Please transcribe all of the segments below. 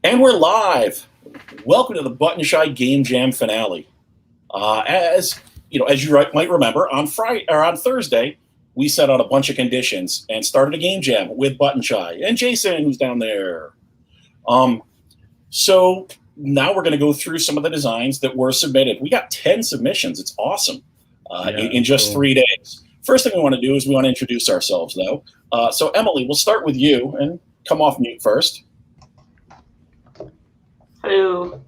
And we're live. Welcome to the Button Shy Game Jam finale. As you might remember, on Friday or on Thursday, we set out a bunch of conditions and started a game jam with Button Shy and Jason, who's down there. So now we're going to go through some of the designs that were submitted. We got 10 submissions. It's awesome in just 3 days. First thing we want to do is we want to introduce ourselves, though. So Emily, we'll start with you and come off mute first. Hello.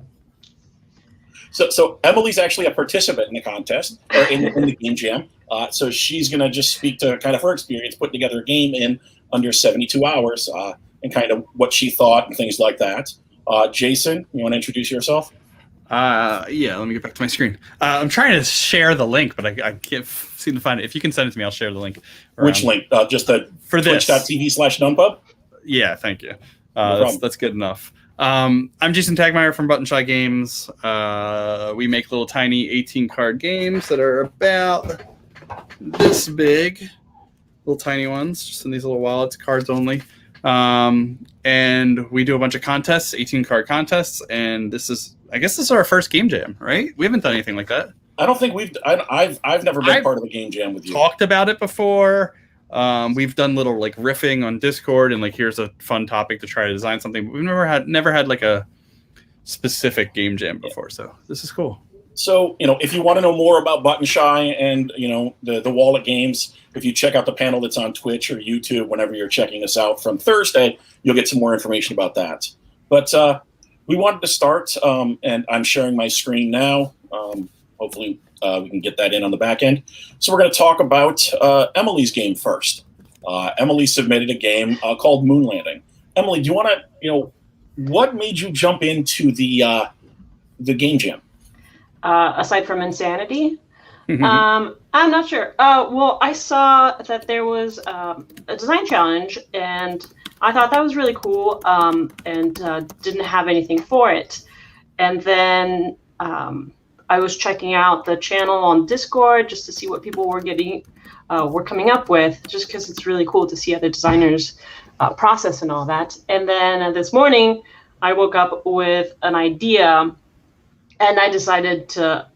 So Emily's actually a participant in the contest, or in the game jam. So she's going to just speak to kind of her experience putting together a game in under 72 hours and kind of what she thought and things like that. Jason, you want to introduce yourself? Yeah, let me get back to my screen. I'm trying to share the link, but I can't seem to find it. If you can send it to me, I'll share the link. Which link? Just the for this twitch.tv/Dunpub? Yeah, thank you. No that's good enough. I'm Jason Tagmeyer from Button Shy Games. We make little tiny 18-card games that are about this big, little tiny ones, just in these little wallets, cards only. And we do a bunch of contests, 18-card contests, and this is our first game jam, right? We haven't done anything like that. I don't think I've never been part of a game jam with you. Talked about it before. We've done little like riffing on Discord and like here's a fun topic to try to design something. But we've never had like a specific game jam before, so this is cool. So, if you want to know more about Button Shy and, the wallet games, if you check out the panel that's on Twitch or YouTube, whenever you're checking us out from Thursday, you'll get some more information about that. But we wanted to start, and I'm sharing my screen now. Hopefully we can get that in on the back end. So we're going to talk about Emily's game first. Emily submitted a game called Moon Landing. Emily, do you want to, what made you jump into the game jam? Aside from insanity, I'm not sure. Well, I saw that there was a design challenge, and I thought that was really cool, and didn't have anything for it. And then I was checking out the channel on Discord just to see what people were coming up with, just because it's really cool to see other designers process and all that. And then this morning, I woke up with an idea. And I decided to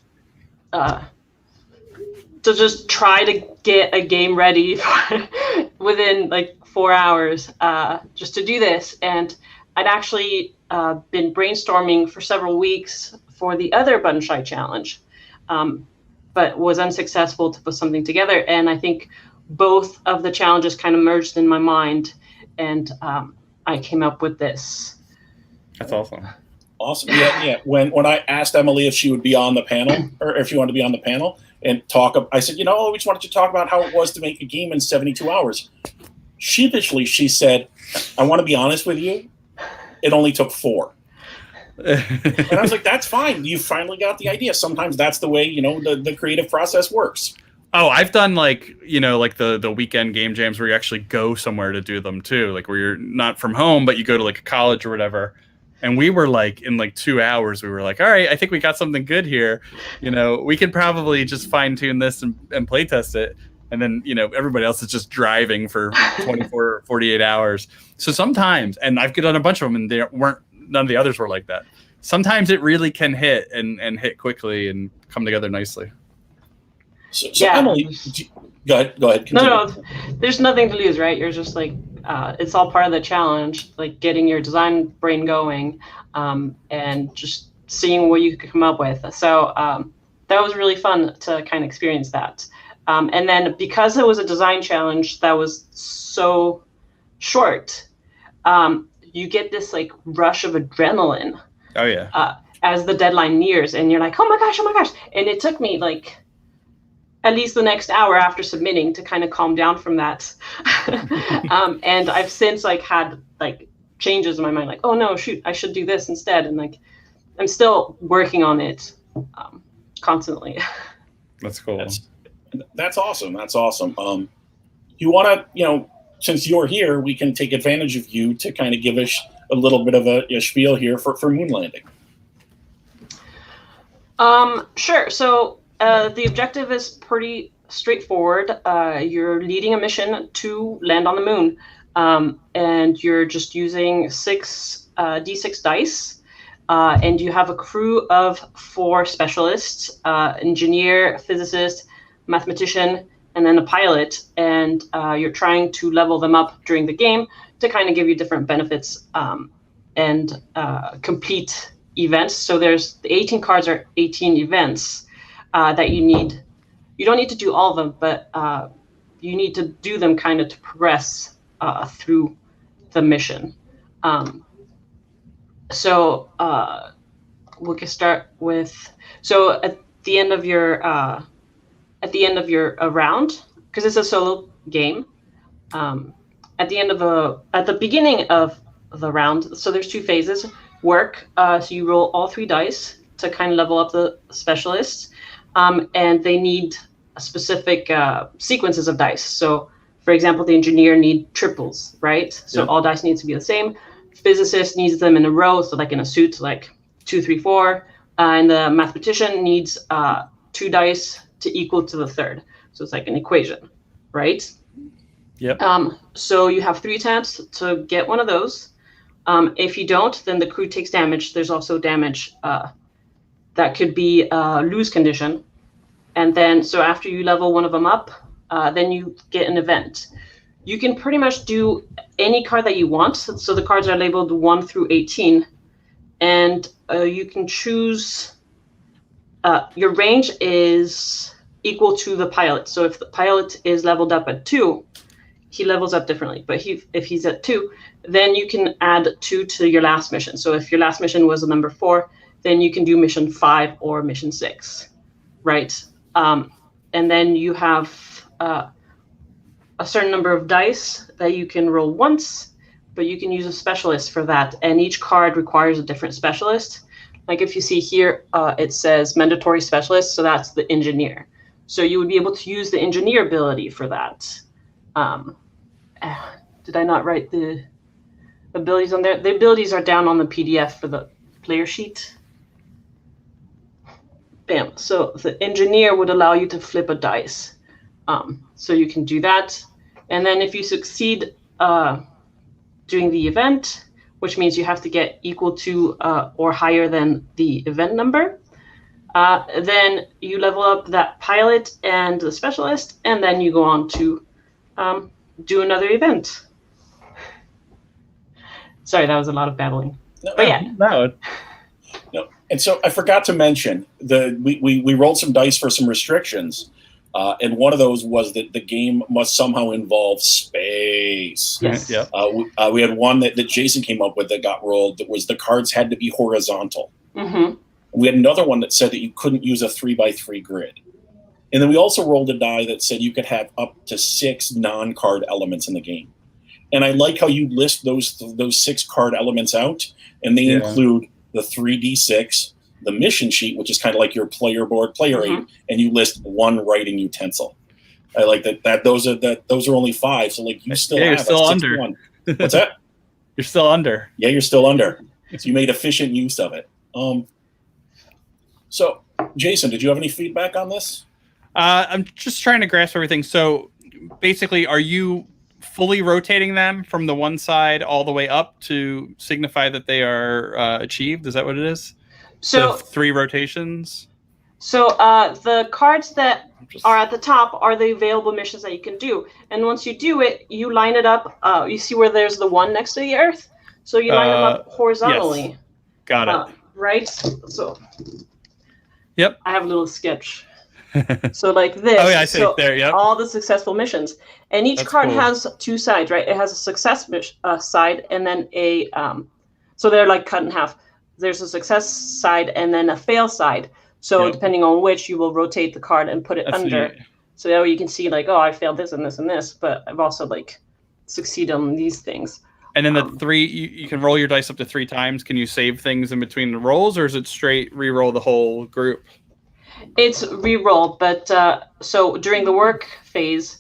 just try to get a game ready within like 4 hours, just to do this. And I'd actually been brainstorming for several weeks for the other Button Shy challenge, but was unsuccessful to put something together. And I think both of the challenges kind of merged in my mind, and I came up with this. That's awesome. Awesome. Yeah. When I asked Emily if she would be on the panel, or if she wanted to be on the panel and talk, I said, we just wanted to talk about how it was to make a game in 72 hours. Sheepishly, she said, I want to be honest with you, it only took 4. And I was like, that's fine. You finally got the idea. Sometimes that's the way, the creative process works. Oh, I've done like the weekend game jams where you actually go somewhere to do them too. Like where you're not from home, but you go to like a college or whatever. And we were like, in like 2 hours, we were like, all right, I think we got something good here. We could probably just fine tune this and play test it. And then, everybody else is just driving for 24 or 48 hours. So sometimes, and I've done a bunch of them and none of the others were like that. Sometimes it really can hit and hit quickly and come together nicely. So yeah. Emily, go ahead. Continue. No, there's nothing to lose, right? You're just like, it's all part of the challenge, like getting your design brain going, and just seeing what you could come up with. So that was really fun to kind of experience that. And then because it was a design challenge that was so short, you get this like rush of adrenaline. Oh yeah. As the deadline nears, and you're like, oh my gosh. And it took me like at least the next hour after submitting to kind of calm down from that. And I've since like had like changes in my mind, like, oh no, shoot, I should do this instead. And like, I'm still working on it constantly. That's cool. That's awesome. That's awesome. You want to, since you're here, we can take advantage of you to kind of give us a little bit of a spiel here for Moon Landing. Sure. So the objective is pretty straightforward. You're leading a mission to land on the moon, and you're just using 6 D6 dice, and you have a crew of 4 specialists, engineer, physicist, mathematician, and then a pilot, and you're trying to level them up during the game to kind of give you different benefits and complete events. So the 18 cards are 18 events that you need. You don't need to do all of them, but you need to do them kind of to progress through the mission. So we can start with, so at the end of your round, because it's a solo game, at the beginning of the round, so there's 2 phases. Work, so you roll all 3 dice to kind of level up the specialists, and they need specific sequences of dice. So, for example, the engineer need triples, right? So all dice need to be the same. Physicist needs them in a row, so like in a suit, like 2, 3, 4. And the mathematician needs 2 dice to equal to the third. So it's like an equation, right? Yep. So you have 3 attempts to get one of those. If you don't, then the crew takes damage. There's also damage that could be lose condition. And then, so after you level one of them up, then you get an event. You can pretty much do any card that you want. So the cards are labeled 1 through 18. And you can choose, your range is equal to the pilot. So if the pilot is leveled up at 2, he levels up differently. But if he's at 2, then you can add 2 to your last mission. So if your last mission was a number 4, then you can do mission 5 or mission 6, right? And then you have a certain number of dice that you can roll once, but you can use a specialist for that. And each card requires a different specialist. Like if you see here, it says mandatory specialist, so that's the engineer. So you would be able to use the engineer ability for that. Did I not write the abilities on there? The abilities are down on the PDF for the player sheet. Bam. So the engineer would allow you to flip a dice. So you can do that. And then if you succeed doing the event, which means you have to get equal to or higher than the event number, then you level up that pilot and the specialist, and then you go on to do another event. Sorry, that was a lot of babbling. But yeah. No. And so I forgot to mention we rolled some dice for some restrictions, and one of those was that the game must somehow involve space. Yes. Yeah. We had one that Jason came up with that got rolled. That was the cards had to be horizontal. Mm-hmm. We had another one that said that you couldn't use a 3x3 grid. And then we also rolled a die that said you could have up to 6 non-card elements in the game. And I like how you list those 6 card elements out, and they include the 3d6, the mission sheet, which is kind of like your player board, player aid, and you list 1 writing utensil. I like that. Those are only 5, so like you still have you're still under. One. What's that? You're still under. Yeah, you're still under. So you made efficient use of it. So, Jason, did you have any feedback on this? I'm just trying to grasp everything. So basically, are you fully rotating them from the one side all the way up to signify that they are achieved? Is that what it is? So the 3 rotations? So the cards that are at the top are the available missions that you can do. And once you do it, you line it up. You see where there's the 1 next to the Earth? So you line them up horizontally. Yes. Got it. Right? So yep. I have a little sketch. So like this. Oh, yeah, I see it there. Yep. All the successful missions. And each card has 2 sides, right? It has a success side and then a... so they're like cut in half. There's a success side and then a fail side. So depending on which, you will rotate the card and put it under. So that way you can see like, oh, I failed this and this and this, but I've also like succeeded on these things. And then the 3, you can roll your dice up to 3 times. Can you save things in between the rolls, or is it straight re-roll the whole group? It's re-roll, but so during the work phase,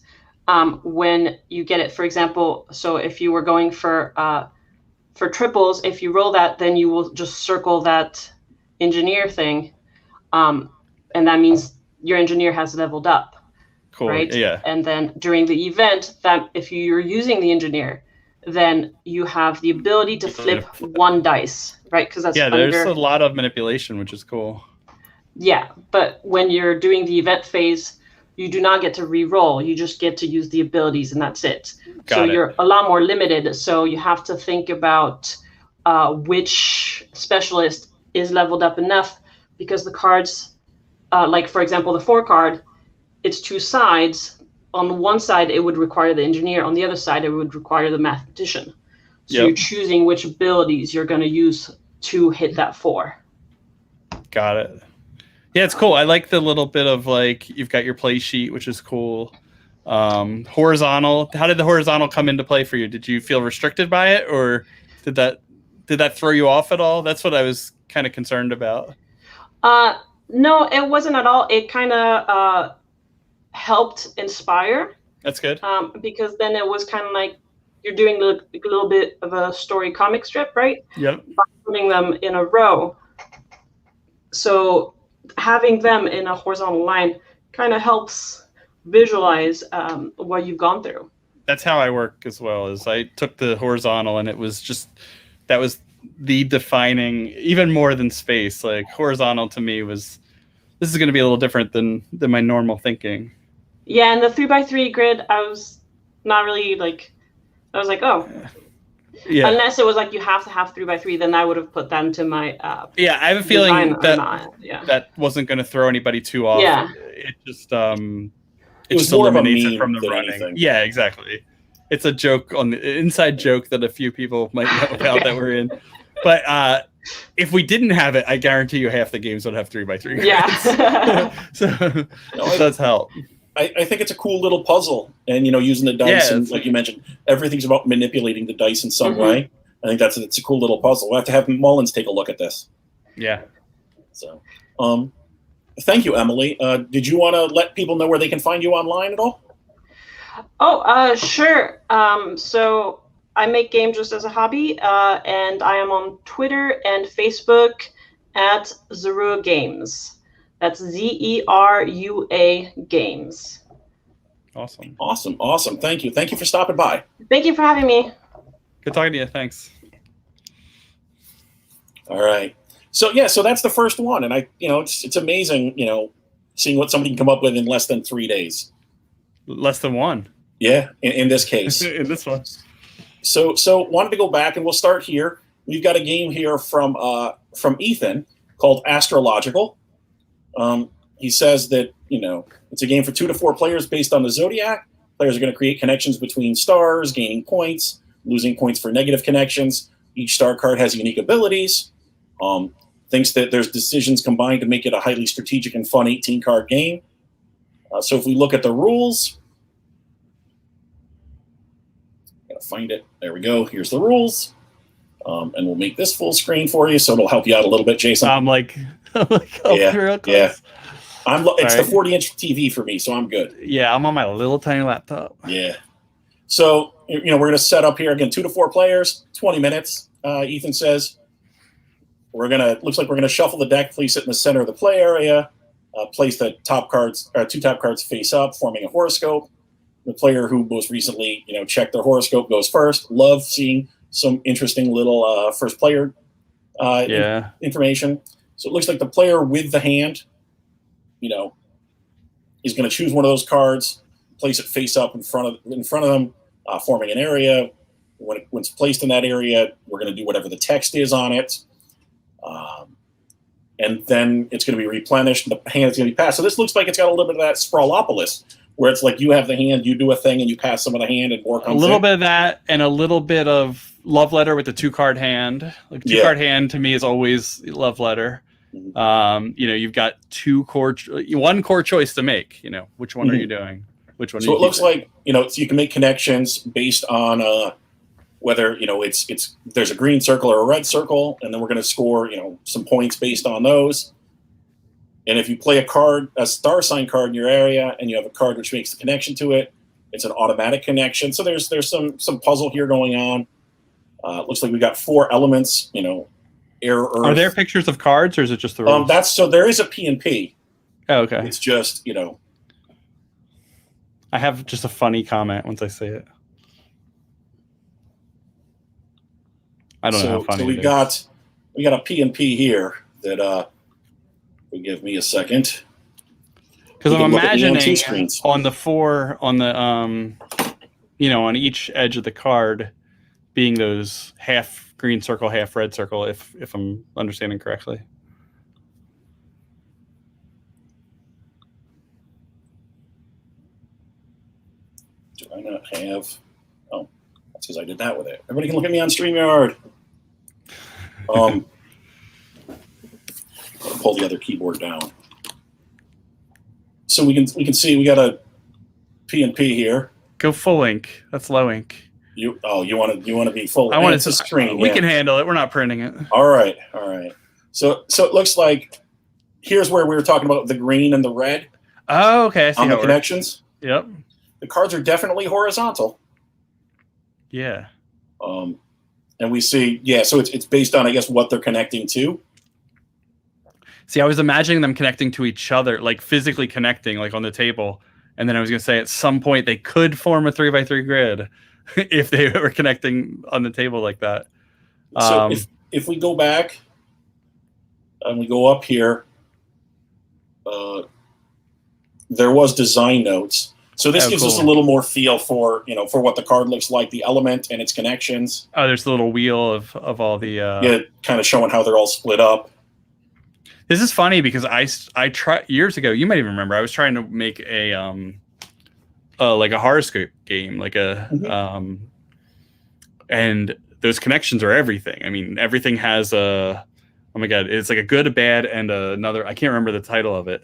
when you get it, for example, so if you were going for triples, if you roll that, then you will just circle that engineer thing, and that means your engineer has leveled up. Cool. Right? Yeah. And then during the event, that if you're using the engineer, then you have the ability to flip one dice, right? Because that's there's a lot of manipulation, which is cool. Yeah, but when you're doing the event phase, you do not get to re-roll. You just get to use the abilities, and that's it. You're a lot more limited. So you have to think about which specialist is leveled up enough, because the cards, like for example, the 4 card, it's 2 sides. On one side, it would require the engineer. On the other side, it would require the mathematician. So you're choosing which abilities you're going to use to hit that 4. Got it. Yeah, it's cool. I like the little bit of like you've got your play sheet, which is cool. Horizontal. How did the horizontal come into play for you? Did you feel restricted by it, or did that throw you off at all? That's what I was kind of concerned about. No, it wasn't at all. It kind of helped inspire. That's good. Because then it was kind of like you're doing a little bit of a story comic strip, right? Yep. By putting them in a row. So having them in a horizontal line kind of helps visualize what you've gone through. That's how I work as well. Is I took the horizontal, and it was just that was the defining, even more than space. Like horizontal to me was, this is going to be a little different than my normal thinking. Yeah, and the 3x3 grid, I was not really like, I was like, oh. Yeah. Unless it was like you have to have 3x3, then I would have put that into my yeah, I have a feeling that wasn't going to throw anybody too off. Yeah. It just it was more eliminates of a it from the running. Anything. Yeah, exactly. It's a joke on the inside joke that a few people might know about that we're in. But if we didn't have it, I guarantee you half the games would have 3x3 grids. Yeah. So it does help. I think it's a cool little puzzle, and using the dice, and like you mentioned, everything's about manipulating the dice in some way. I think it's a cool little puzzle. We'll have to have Mullins take a look at this. Yeah. So, thank you, Emily. Did you want to let people know where they can find you online at all? Oh, sure. So I make games just as a hobby, and I am on Twitter and Facebook at Zerua Games. That's ZERUA Games. Awesome. Thank you for stopping by. Thank you for having me. Good talking to you. Thanks. All right. So that's the first one, and it's amazing, seeing what somebody can come up with in less than 3 days. Less than 1. Yeah, in this case. In this one. So wanted to go back, and we'll start here. We've got a game here from Ethan called Astrological. He says that, it's a game for 2 to 4 players based on the zodiac. Players are going to create connections between stars, gaining points, losing points for negative connections. Each star card has unique abilities. Thinks that there's decisions combined to make it a highly strategic and fun 18-card game. So if we look at the rules, gotta find it. There we go. Here's the rules. And we'll make this full screen for you, so it'll help you out a little bit, Jason. I'm like real close. Yeah. It's the 40-inch TV for me, so I'm good. Yeah, I'm on my little tiny laptop. Yeah. So, we're going to set up here again, 2 to 4 players, 20 minutes. Ethan says looks like we're going to shuffle the deck, place it in the center of the play area, place the top cards, 2 top cards face up, forming a horoscope. The player who most recently, checked their horoscope goes first. Love seeing some interesting little first player information. So it looks like the player with the hand, is going to choose one of those cards, place it face up in front of them, forming an area. When it's placed in that area, we're going to do whatever the text is on it, and then it's going to be replenished, and the hand is going to be passed. So this looks like it's got a little bit of that Sprawlopolis, where it's like you have the hand, you do a thing, and you pass some of the hand, and more comes in. A little bit of that, and a little bit of Love Letter with the 2-card hand. Like 2-card hand to me is always Love Letter. You've got 1 core choice to make. Which one are you doing? Which one? So it looks like so you can make connections based on whether there's a green circle or a red circle, and then we're going to score some points based on those. And if you play a star sign card in your area, and you have a card which makes the connection to it, it's an automatic connection. So there's some puzzle here going on. Looks like we got 4 elements. Air, earth. Are there pictures of cards, or is it just the rules? There is a P&P. Oh, okay. It's just I have just a funny comment once I say it. I don't know how funny so we got a P&P here that will give me a second. Because I'm look at me on two imagining screens. on the four on the on each edge of the card being those half green circle, half red circle, if I'm understanding correctly. Do I not have? Oh, that's because I did that with it. Everybody can look at me on StreamYard. Pull the other keyboard down, so we can see we got a P&P here. Go full ink. That's low ink. You want to be full. I want it to screen. We can handle it. We're not printing it. All right. So it looks like here's where we were talking about the green and the red. Oh, okay. I see on how the it connections. works. Yep. The cards are definitely horizontal. Yeah. And we see, so it's based on, I guess, what they're connecting to. See, I was imagining them connecting to each other, like physically connecting, like on the table. And then I was going to say at some point they could form a 3x3 grid if they were connecting on the table like that. So if we go back and we go up here, there was design notes. So this gives us a little more feel for what the card looks like, the element and its connections. Oh, there's the little wheel of all the kind of showing how they're all split up. This is funny because I tried years ago. You might even remember. I was trying to make a like a horoscope game, like and those connections are everything. I mean, everything has a. Oh my god, it's like a good, a bad, and another. I can't remember the title of it.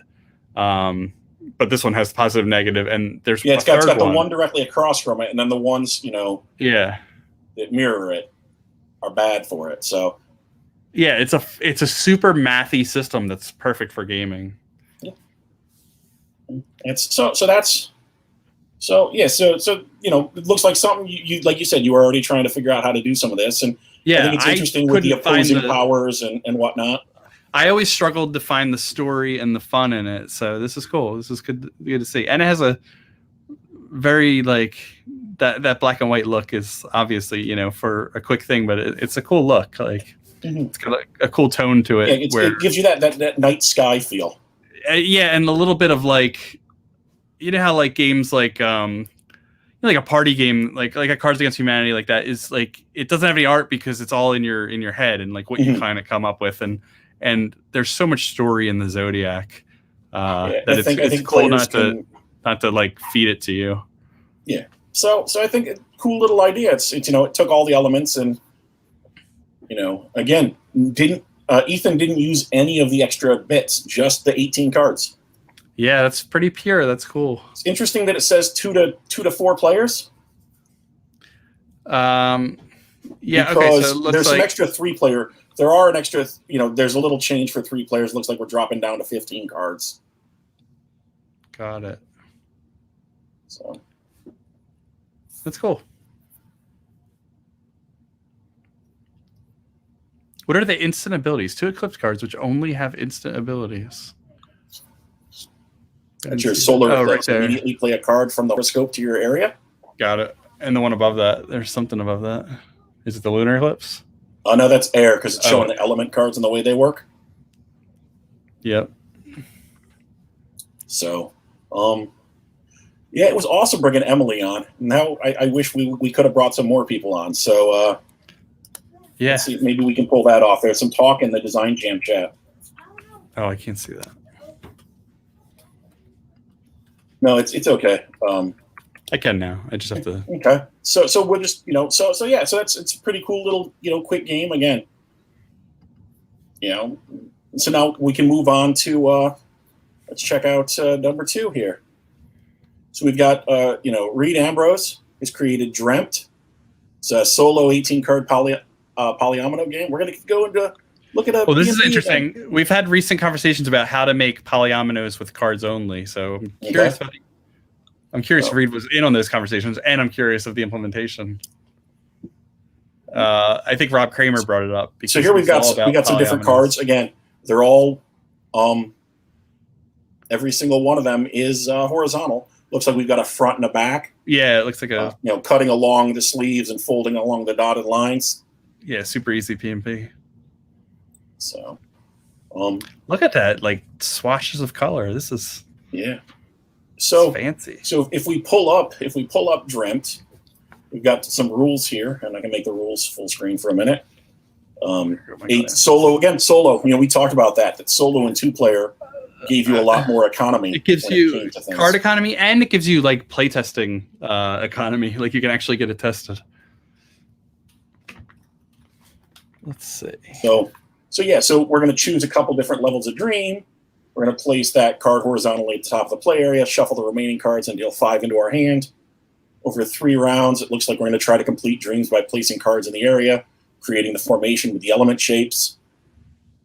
But this one has positive, negative, and there's it's got the one directly across from it, and then the ones that mirror it are bad for it. So. Yeah, it's a super mathy system that's perfect for gaming. Yeah. It's so it looks like something you like you said you were already trying to figure out how to do some of this, and I think it's interesting with the opposing powers and whatnot. I always struggled to find the story and the fun in it, so this is cool. This is good to see, and it has a very that black and white look is obviously for a quick thing, but it's a cool look. It's got a cool tone to it. Yeah, it gives you that night sky feel. And a little bit of how games like a party game like a Cards Against Humanity like that is it doesn't have any art because it's all in your head and what you kind of come up with and there's so much story in the Zodiac that it's cool not to feed it to you. Yeah. So I think a cool little idea. It's it took all the elements and. Again, Ethan didn't use any of the extra bits, just the 18 cards. Yeah, that's pretty pure. That's cool. It's interesting that it says 2 to 4 players. Yeah, because okay. So there's some extra 3-player. There are an extra. There's a little change for 3 players. Looks like we're dropping down to 15 cards. Got it. So that's cool. What are the instant abilities? 2 Eclipse cards, which only have instant abilities. That's your solar eclipse. Right there. Immediately play a card from the horoscope to your area. Got it. And the one above that, there's something above that. Is it the lunar eclipse? Oh no, that's air because it's showing the element cards and the way they work. Yep. So, it was awesome bringing Emily on. Now I wish we could have brought some more people on. So. Yeah. Let's see if maybe we can pull that off. There's some talk in the Design Jam chat. Oh, I can't see that. No, it's okay. I can now. I just have to. Okay. So we're just so it's a pretty cool little quick game again. So now we can move on to let's check out number 2 here. So we've got Reed Ambrose has created Dreamt. It's a solo 18-card polyomino game. We're going to go into look at a. Well, this is interesting. Game. We've had recent conversations about how to make polyominoes with cards only. So I'm curious. Okay. I'm curious if Reed was in on those conversations, and I'm curious of the implementation. I think Rob Kramer brought it up. So here we got some different cards. Again, they're all every single one of them is horizontal. Looks like we've got a front and a back. Yeah, it looks like a cutting along the sleeves and folding along the dotted lines. Yeah, super easy PMP. So, look at that, like swatches of color. This is so fancy. So if we pull up Dreamt, we've got some rules here, and I can make the rules full screen for a minute. Solo. We talked about that solo and 2-player gave you a lot more economy. It gives you card economy, and it gives you like playtesting economy. Like you can actually get it tested. Let's see. So we're going to choose a couple different levels of Dream. We're going to place that card horizontally at the top of the play area, shuffle the remaining cards, and deal 5 into our hand. Over 3 rounds, it looks like we're going to try to complete Dreams by placing cards in the area, creating the formation with the element shapes.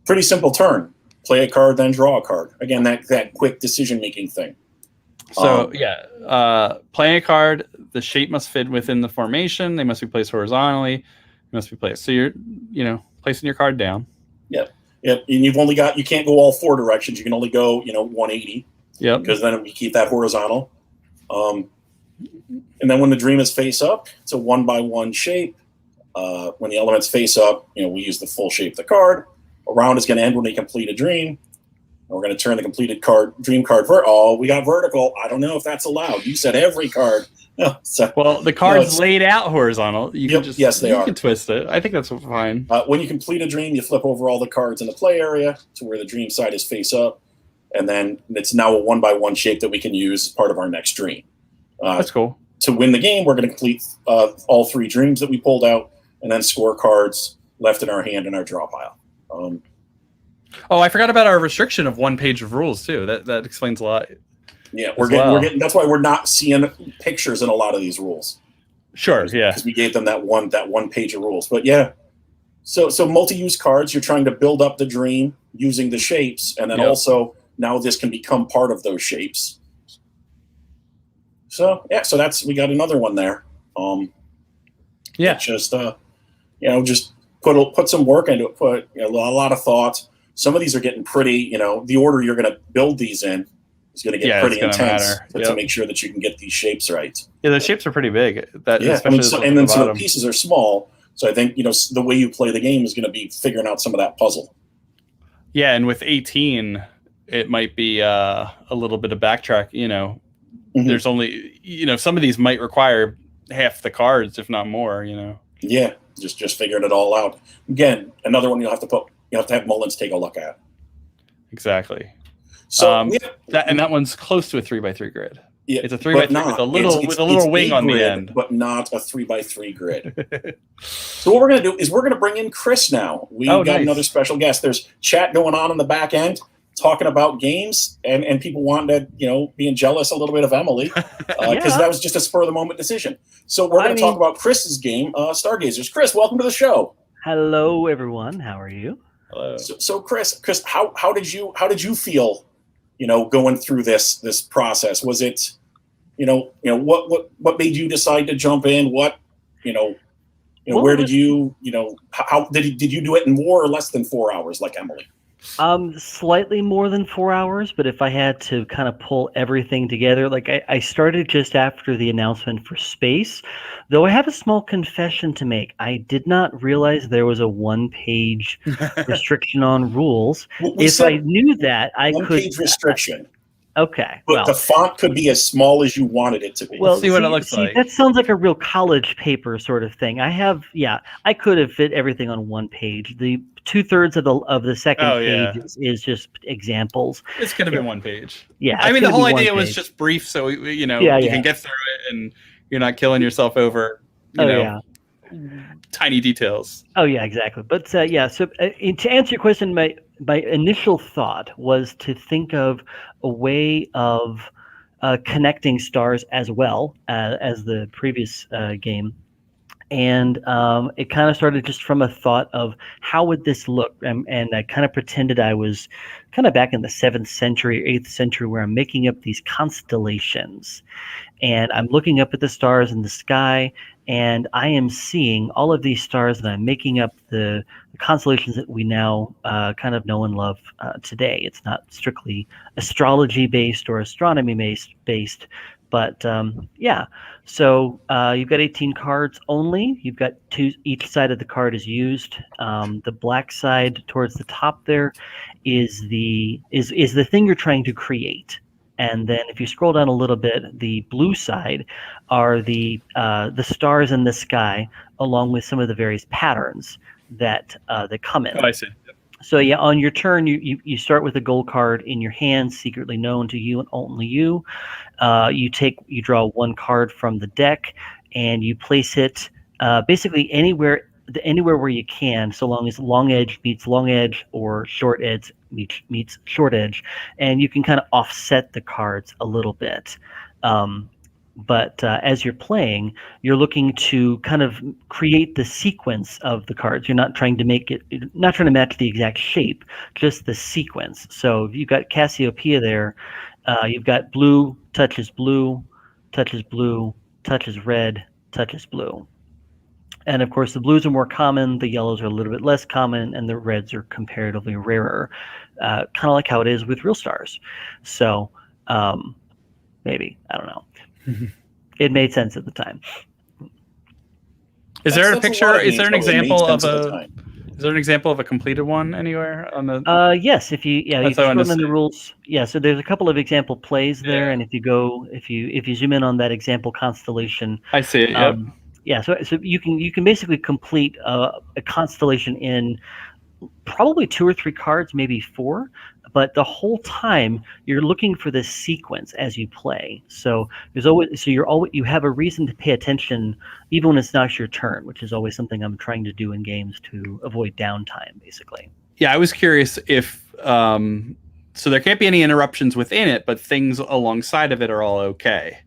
Pretty simple turn. Play a card, then draw a card. Again, that quick decision-making thing. So, playing a card, the shape must fit within the formation. They must be placed horizontally. They must be placed. So you're, placing your card down. Yep. And you can't go all 4 directions. You can only go, 180. Yep. Because then we keep that horizontal. And then when the Dream is face up, it's a 1x1 shape. When the elements face up, we use the full shape of the card. A round is going to end when we complete a Dream. We're going to turn the completed Dream card. We got vertical. I don't know if that's allowed. You said every card. Well, the card's laid out horizontal. You can yes, they are. You can twist it. I think that's fine. When you complete a Dream, you flip over all the cards in the play area to where the Dream side is face up. And then it's now a 1x1 shape that we can use as part of our next Dream. That's cool. To win the game, we're going to complete all 3 Dreams that we pulled out and then score cards left in our hand in our draw pile. I forgot about our restriction of 1 page of rules too. That explains a lot. Yeah, we're getting. That's why we're not seeing pictures in a lot of these rules. Sure, yeah, because we gave them that one page of rules. But yeah, so multi-use cards. You're trying to build up the Dream using the shapes, and then also now this can become part of those shapes. So we got another one there. Just just put some work into it. Put a lot of thought. Some of these are getting pretty. The order you're going to build these in is going to get pretty intense to make sure that you can get these shapes right. Yeah, the shapes are pretty big. Some of the pieces are small. So I think the way you play the game is going to be figuring out some of that puzzle. Yeah, and with 18, it might be a little bit of backtrack. There's only some of these might require half the cards, if not more. Yeah, just figuring it all out. Again, another one you'll have to have Mullins take a look at. Exactly. So that one's close to a 3x3 grid. Yeah, it's a 3x3 with a little wing on the end, but not a 3x3 grid. So what we're going to do is we're going to bring in Chris now. We got another special guest. There's chat going on in the back end talking about games and people wanting to being jealous a little bit of Emily because that was just a spur of the moment decision. So we're going to talk about Chris's game, Stargazers. Chris, welcome to the show. Hello, everyone. How are you? Hello. So Chris, how did you feel? Going through this process, was it, what made you decide to jump in? What, where did you, how did you do it in more or less than 4 hours, like Emily? Slightly more than 4 hours, but if I had to kind of pull everything together, like I started just after the announcement for Space, though I have a small confession to make. I did not realize there was a 1-page restriction on rules. If I knew that, I could... 1-page restriction. Okay. But the font could be as small as you wanted it to be. Well, see what it looks like. That sounds like a real college paper sort of thing. I could have fit everything on 1 page. The 2/3 of the second page is just examples. It's going to be 1 page. Yeah. I mean, the whole idea was just brief, so you can get through it, and you're not killing yourself over tiny details. Oh yeah, exactly. But So to answer your question, my initial thought was to think of a way of connecting stars as well as the previous game. And it kind of started just from a thought of how would this look? And I kind of pretended I was kind of back in the 7th century, 8th century, where I'm making up these constellations. And I'm looking up at the stars in the sky, and I am seeing all of these stars, and I'm making up the constellations that we now kind of know and love today. It's not strictly astrology-based or astronomy-based, But yeah, so you've got 18 cards only. You've got two. Each side of the card is used. The black side towards the top there is the thing you're trying to create. And then if you scroll down a little bit, the blue side are the stars in the sky, along with some of the various patterns that come in. Oh, I see. So yeah, on your turn, you start with a gold card in your hand, secretly known to you and only you. You draw one card from the deck, and you place it basically anywhere where you can, so long as long edge meets long edge or short edge meets short edge, and you can kind of offset the cards a little bit. But as you're playing, you're looking to kind of create the sequence of the cards. You're not trying to match the exact shape, just the sequence. So if you've got Cassiopeia there, you've got blue, touches blue, touches blue, touches red, touches blue. And of course, the blues are more common, the yellows are a little bit less common, and the reds are comparatively rarer. Kind of like how it is with real stars. So maybe, I don't know. It made sense at the time. Is there a picture? Is there an example of a? Is there an example of a completed one anywhere on the? Yes, if you scroll in the rules, so there's a couple of example plays there, and if you zoom in on that example constellation, I see it. Yep. So you can basically complete a constellation in probably 2 or 3 cards, maybe 4. But the whole time you're looking for this sequence as you play. So you have a reason to pay attention even when it's not your turn, which is always something I'm trying to do in games to avoid downtime, basically. Yeah, I was curious if so there can't be any interruptions within it, but things alongside of it are all okay.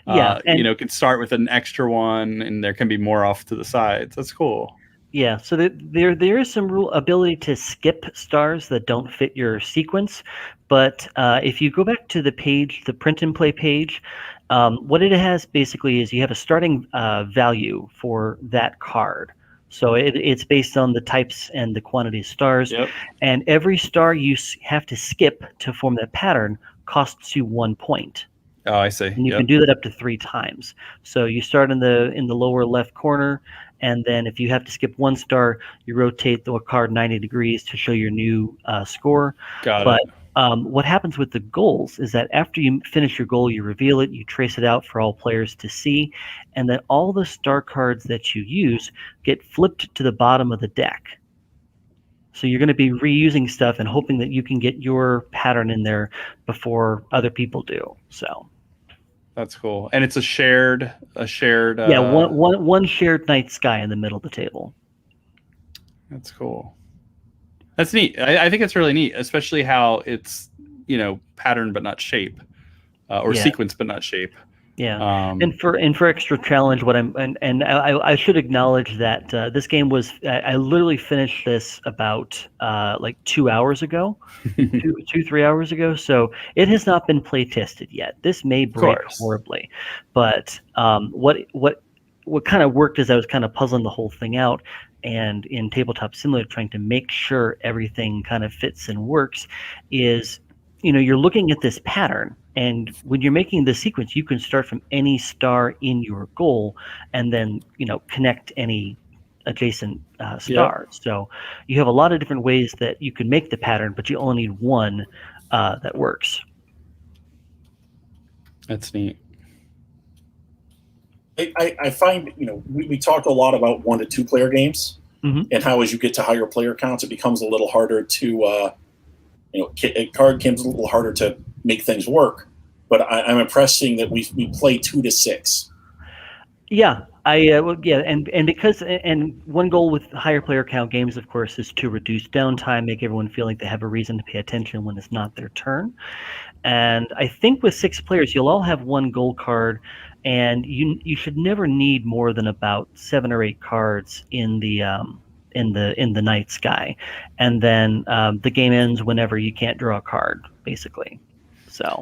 Yeah, could start with an extra one, and there can be more off to the sides. That's cool. Yeah, so there is some ability to skip stars that don't fit your sequence, but if you go back to the page, the print and play page, what it has basically is you have a starting value for that card. So it's based on the types and the quantity of stars, and every star you have to skip to form that pattern costs you 1 point. Oh, I see. And you can do that up to 3 times. So you start in the lower left corner, and then if you have to skip 1 star, you rotate the card 90 degrees to show your new score. Got it. But what happens with the goals is that after you finish your goal, you reveal it, you trace it out for all players to see, and then all the star cards that you use get flipped to the bottom of the deck. So you're going to be reusing stuff and hoping that you can get your pattern in there before other people do. So that's cool, and it's a shared. One shared night sky in the middle of the table. That's cool. That's neat. I think it's really neat, especially how it's pattern but not shape, or sequence but not shape. Yeah, and for extra challenge, I should acknowledge that this game was I literally finished this about like 2 hours ago, 3 hours ago. So it has not been play tested yet. This may break horribly, but what kind of worked is I was kind of puzzling the whole thing out, and in Tabletop Simulator trying to make sure everything kind of fits and works is you're looking at this pattern. And when you're making the sequence, you can start from any star in your goal and then, connect any adjacent stars. Yep. So you have a lot of different ways that you can make the pattern, but you only need one that works. That's neat. I find, we talked a lot about 1 to 2 player games, and how as you get to higher player counts, it becomes a little harder to, card games a little harder to make things work. But I'm impressed seeing that we play 2 to 6. Yeah, and because one goal with higher player count games, of course, is to reduce downtime, make everyone feel like they have a reason to pay attention when it's not their turn. And I think with 6 players, you'll all have 1 gold card, and you should never need more than about 7 or 8 cards in the night sky, and then the game ends whenever you can't draw a card, basically.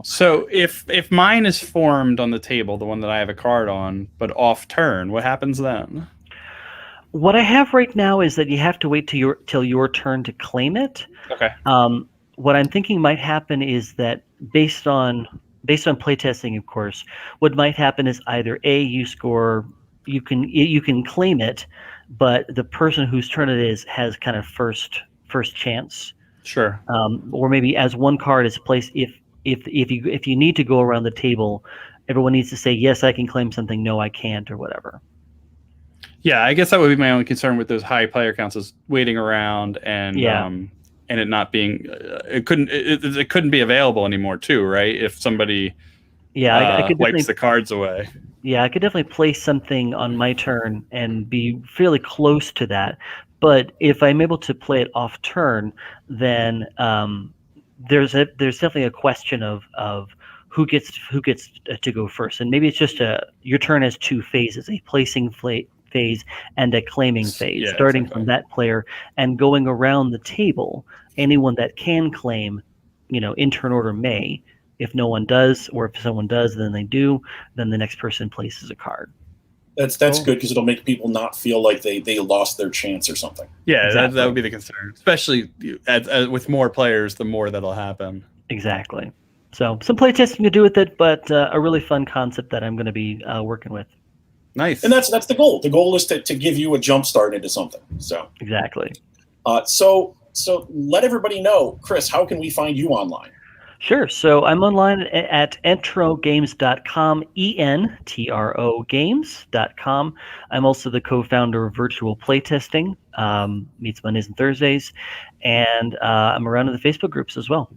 So if mine is formed on the table, the one that I have a card on, but off turn, what happens then? What I have right now is that you have to wait till your turn to claim it. Okay. What I'm thinking might happen is that based on based on playtesting, of course, what might happen is either A, you can claim it, but the person whose turn it is has kind of first chance. Sure. Or maybe as one card is placed, if you need to go around the table, everyone needs to say yes, I can claim something, no, I can't, or whatever. Yeah, I guess that would be my only concern with those high player counts is waiting around and and it not being it couldn't be available anymore too, right? If somebody I could wipes the cards away. Yeah, I could definitely place something on my turn and be fairly close to that. But if I'm able to play it off turn, then there's definitely a question of who gets to go first, and maybe it's just your turn has two phases: a placing phase and a claiming phase. Yeah, starting exactly. from that player and going around the table, anyone that can claim, in turn order may. If no one does, or if someone does, then they do. Then the next person places a card. That's good because it'll make people not feel like they lost their chance or something. Yeah, Exactly. that would be the concern, especially with more players. The more that'll happen. Exactly. So some playtesting to do with it, but a really fun concept that I'm going to be working with. Nice. And that's the goal. The goal is to give you a jump start into something. So Exactly. So let everybody know, Chris, how can we find you online? Sure. So I'm online at entrogames.com, ENTRO games.com. I'm also the co-founder of Virtual Playtesting, meets Mondays and Thursdays, and I'm around in the Facebook groups as well.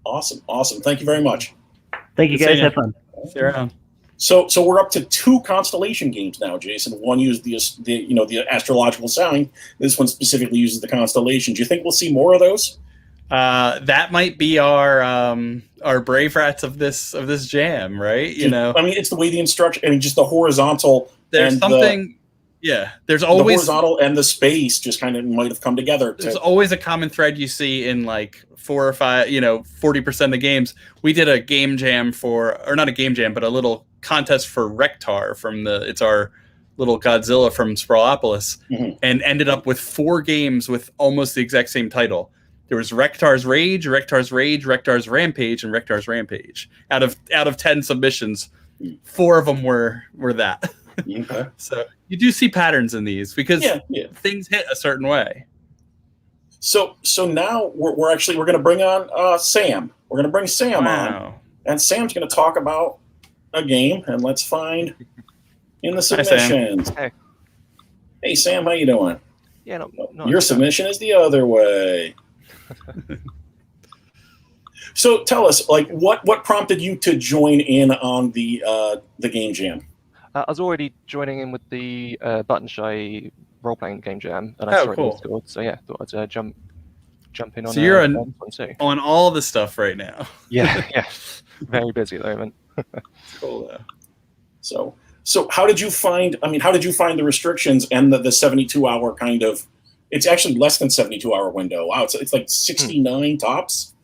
Awesome. Thank you very much. Thank you, Good guys. seeing you. Have fun. See you around. So we're up to 2 Constellation games now, Jason. One used the astrological sign. This one specifically uses the constellations. Do you think we'll see more of those? That might be our brave rats of this jam, right? I mean, it's the way the instruction. I mean, just the horizontal. There's and something. There's the always horizontal and the space just kind of might have come together. There's always a common thread you see in like 4 or 5, 40% of the games. We did a game jam or not a game jam, but a little contest for Rektar it's our little Godzilla from Sprawlopolis, and ended up with 4 games with almost the exact same title. There was Rektar's Rage, Rektar's Rampage, and Rektar's Rampage. Out of 10 submissions, 4 of them were that. Okay. So you do see patterns in these because things hit a certain way. So now we're going to bring on Sam. We're going to bring Sam on, and Sam's going to talk about a game. And let's find in the submissions. Hi, Sam. Hey Sam, how you doing? Yeah, not Your submission is the other way. So tell us, like, what prompted you to join in on the game jam? I was already joining in with the Button Shy role-playing game jam, and I saw it in Discord, so yeah, thought I'd jump in on. So you're on all the stuff right now. Yeah, very busy at the moment. Cool though. So how did you find? I mean, how did you find the restrictions and the 72-hour kind of? It's actually less than 72-hour window. Wow, it's like 69 tops.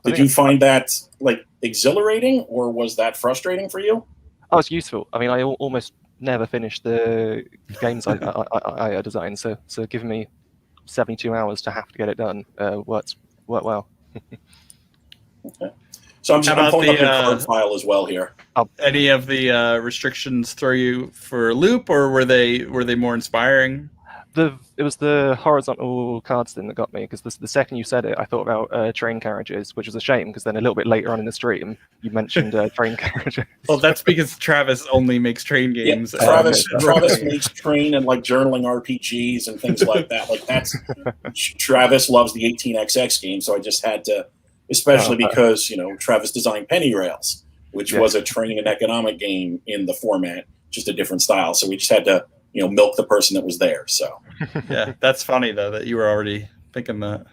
Did you find that like exhilarating, or was that frustrating for you? Oh, it's useful. I mean, I almost never finish the games I design, so giving me 72 hours to have to get it done worked well. Okay. So I'm pulling up your card file as well here. Any of the restrictions throw you for a loop, or were they more inspiring? It was the horizontal cards thing that got me, because the second you said it, I thought about train carriages, which was a shame, because then a little bit later on in the stream, you mentioned train carriages. Well, that's because Travis only makes train games. Yeah, Travis makes train and like journaling RPGs and things like that. Like that's Travis loves the 18xx game, so I just had to, especially because Travis designed Penny Rails, which was a train and economic game in the format, just a different style. So we just had to milk the person that was there. So yeah, that's funny though that you were already thinking that.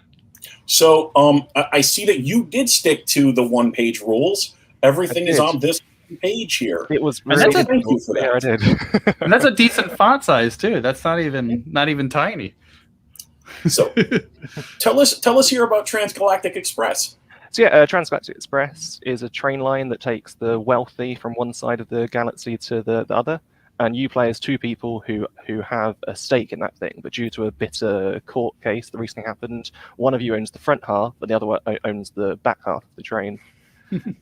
So I see that you did stick to the 1-page rules. Everything is on this page here. It was really thank you for that. Yeah, I did. And that's a decent font size too. That's not even tiny. So tell us here about Transgalactic Express. So yeah, Transgalactic Express is a train line that takes the wealthy from one side of the galaxy to the other. And you play as 2 people who have a stake in that thing, but due to a bitter court case that recently happened, one of you owns the front half, but the other one owns the back half of the train.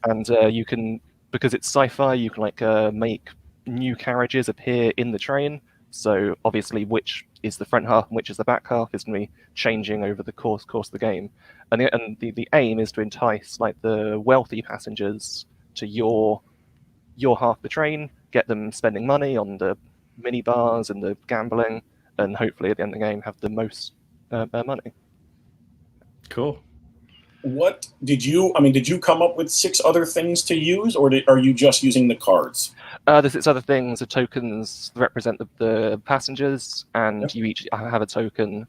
And you can, because it's sci-fi, you can like make new carriages appear in the train. So obviously, which is the front half and which is the back half is going to be changing over the course of the game. And the aim is to entice like the wealthy passengers to your half the train, get them spending money on the mini bars and the gambling, and hopefully at the end of the game have the most money. Cool. What did you? I mean, did you come up with 6 other things to use, or are you just using the cards? There's other things. The tokens represent the passengers, and Yep. you each have a token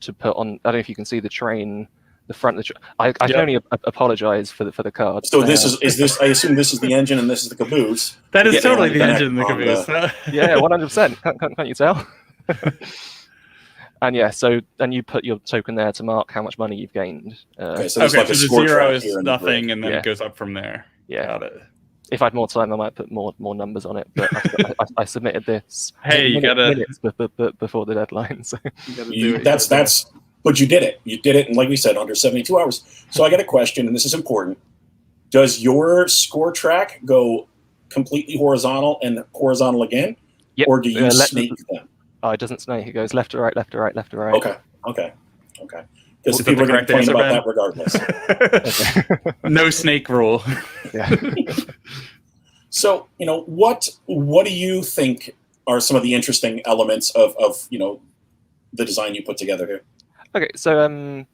to put on. I don't know if you can see the train, the front of the train. I can Yep. only apologize for the cards. So this is this? I assume this is the engine and this is the caboose. That is Yeah, totally yeah, the yeah. engine in the On caboose. Yeah, 100%. Can't you tell? And yeah, so then you put your token there to mark how much money you've gained. Okay, so there's Okay, like so a the score zero track is here in the nothing, grid. and then Yeah. it goes up from there. Yeah. Got it. If I had more time, I might put more numbers on it. But I submitted this Hey, you gotta- minutes before the deadline. So That's. But you did it. You did it, and like we said, under 72 hours. So I got a question, and this is important. Does your score track go completely horizontal and horizontal again, Yep. or do you Let- snake them? Oh, it doesn't snake. It goes left to right, left to right, left to right. Okay. Because Is that people the are going to correct complain answer, about Ben? that regardless. Okay. No snake rule. Yeah. So, what do you think are some of the interesting elements of the design you put together here? Okay, so I don't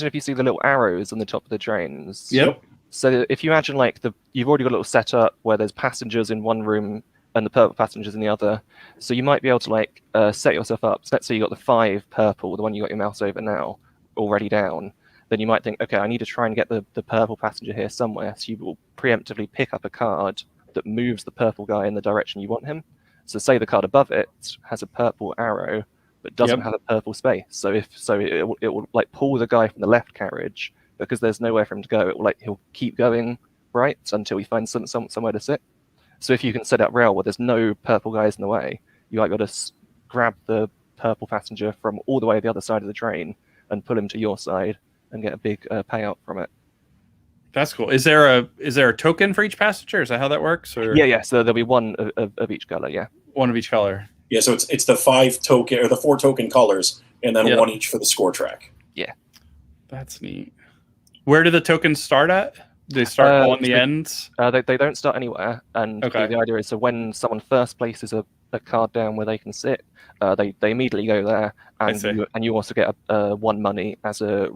know if you see the little arrows on the top of the trains. Yep. So if you imagine like you've already got a little setup where there's passengers in one room and the purple passengers in the other. So you might be able to like set yourself up. So let's say you got the 5 purple, the one you got your mouse over now, already down. Then you might think, okay, I need to try and get the purple passenger here somewhere. So you will preemptively pick up a card that moves the purple guy in the direction you want him. So say the card above it has a purple arrow, but doesn't Yep. have a purple space. So it will like pull the guy from the left carriage because there's nowhere for him to go. He'll keep going right until he finds somewhere to sit. So if you can set up rail where there's no purple guys in the way, you might got to grab the purple passenger from all the way to the other side of the train and pull him to your side and get a big payout from it. That's cool. Is there a token for each passenger? Is that how that works? Or Yeah. So there'll be one of each color. Yeah. one of each color? Yeah, so it's the 5 token or the 4 token colors, and then Yep. 1 each for the score track. That's neat. Where do the tokens start at? They start on the so- ends. They don't start anywhere, and Okay. the idea is so when someone first places a card down where they can sit, they immediately go there, see. and you also get a 1 money as a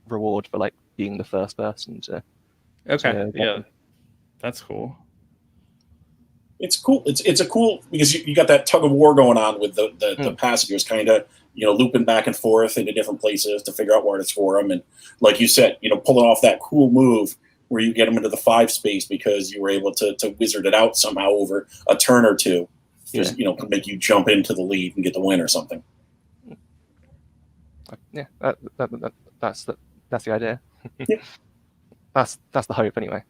reward for like being the first person to. Okay. get Yeah. them. That's cool. It's cool. It's a cool because you got that tug of war going on with the passengers, kind of looping back and forth into different places to figure out where to score them, and like you said, pulling off that cool move where you get them into the 5 space because you were able to wizard it out somehow over a turn or two. Just can make you jump into the lead and get the win or something. Yeah, that's the idea. Yeah. That's the hope anyway.